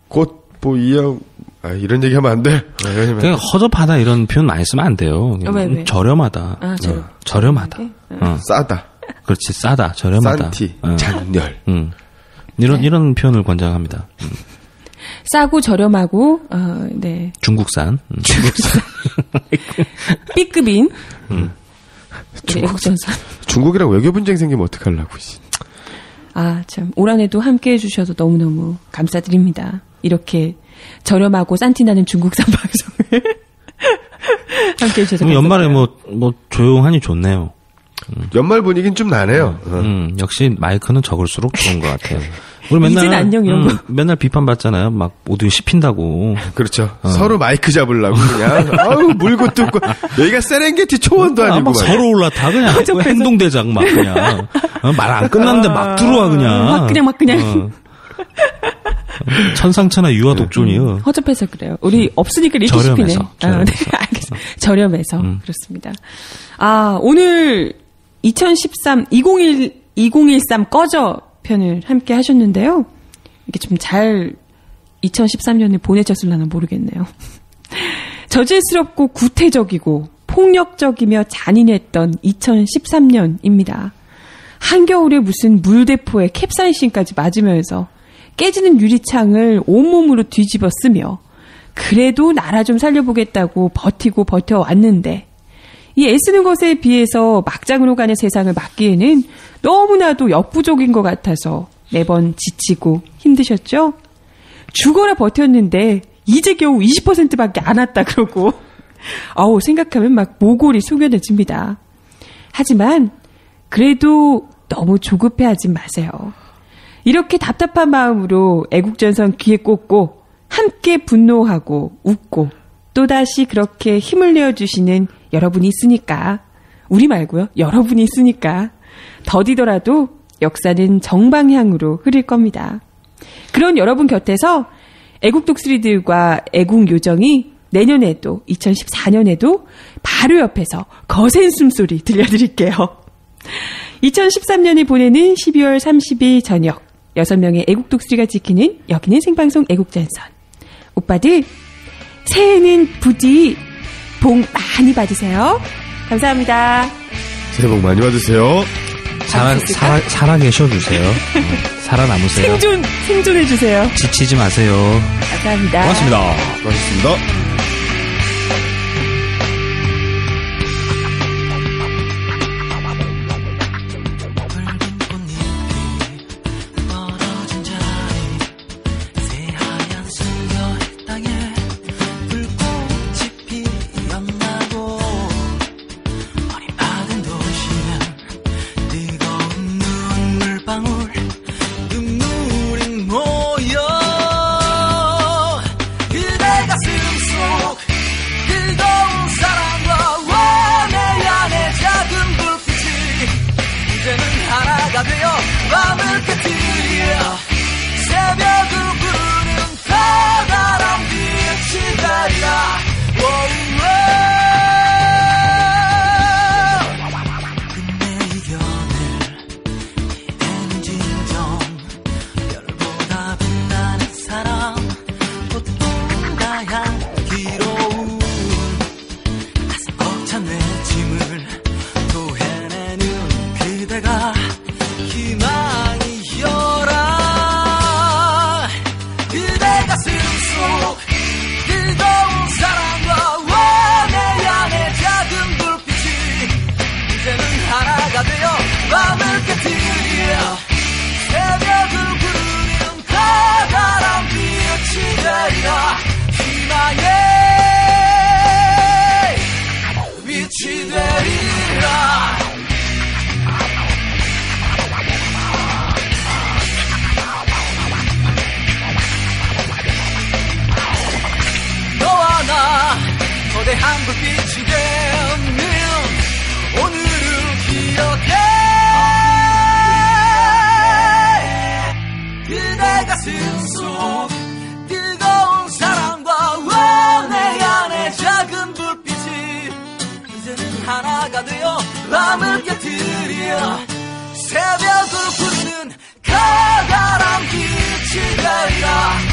곧 이런 얘기 하면 안 돼. 그냥 허접하다 이런 표현 많이 쓰면 안 돼요. 왜? 저렴하다. 저렴하다. 싸다. 그렇지, 싸다. 저렴하다. 싼티, 장렬. 이런 표현을 권장합니다. 싸고 저렴하고, 네. 중국산. B급인. 애국전선. 중국이랑 외교 분쟁 생기면 어떡하려고. 참. 올 한해도 함께 해주셔서 너무너무 감사드립니다. 이렇게 저렴하고 싼티나는 중국산 방송을 함께 해주셔서 감사드립니다. 연말에 뭐 조용하니 좋네요. 연말 분위기는 좀 나네요. 역시 마이크는 적을수록 좋은 것 같아요. 우리 맨날 안녕 이런 거. 맨날 비판받잖아요. 막 오디오 씹힌다고. 그렇죠. 서로 마이크 잡으려고 그냥 물고 뜯고 여기가 세렝게티 초원도 아니고 막 서로 올라타 그냥 행동대장 막 그냥 말 안 끝났는데 막 들어와 그냥. 막 그냥. 천상천하 유아 독존이요. 허접해서 그래요. 우리 없으니까 이렇게 씹히네. 네, 알겠습니다. 저렴해서 그렇습니다. 오늘 2013 꺼져 편을 함께 하셨는데요. 이게 좀 잘 2013년을 보내셨을려나 모르겠네요. 저질스럽고 구태적이고 폭력적이며 잔인했던 2013년입니다. 한겨울에 무슨 물대포에 캡사이신까지 맞으면서 깨지는 유리창을 온몸으로 뒤집어 쓰며 그래도 나라 좀 살려보겠다고 버텨왔는데 이 애쓰는 것에 비해서 막장으로 가는 세상을 막기에는 너무나도 역부족인 것 같아서 매번 지치고 힘드셨죠? 죽어라 버텼는데 이제 겨우 20%밖에 안 왔다 그러고 생각하면 막 모골이 숙연해집니다. 하지만 그래도 너무 조급해하지 마세요. 이렇게 답답한 마음으로 애국전선 귀에 꽂고 함께 분노하고 웃고 또다시 그렇게 힘을 내어주시는 여러분이 있으니까, 우리 말고요, 여러분이 있으니까 더디더라도 역사는 정방향으로 흐를 겁니다. 그런 여러분 곁에서 애국 독수리들과 애국 요정이 내년에도 2014년에도 바로 옆에서 거센 숨소리 들려드릴게요. 2013년이 보내는 12월 30일 저녁 6명의 애국 독수리가 지키는 여기는 생방송 애국전선. 오빠들 새해는 부디 복 많이 받으세요. 감사합니다. 새해 복 많이 받으세요. 살아 계셔주세요. 살아남으세요. 생존해주세요. 지치지 마세요. 감사합니다. 고맙습니다. 고맙습니다. 거대한 불빛이 되는 오늘을 기억해. 그대 가슴 속 뜨거운 사랑과 내 안의 작은 불빛이 이제는 하나가 되어 밤을 깨뜨려 새벽을 부르는 커다란 빛이 되리라.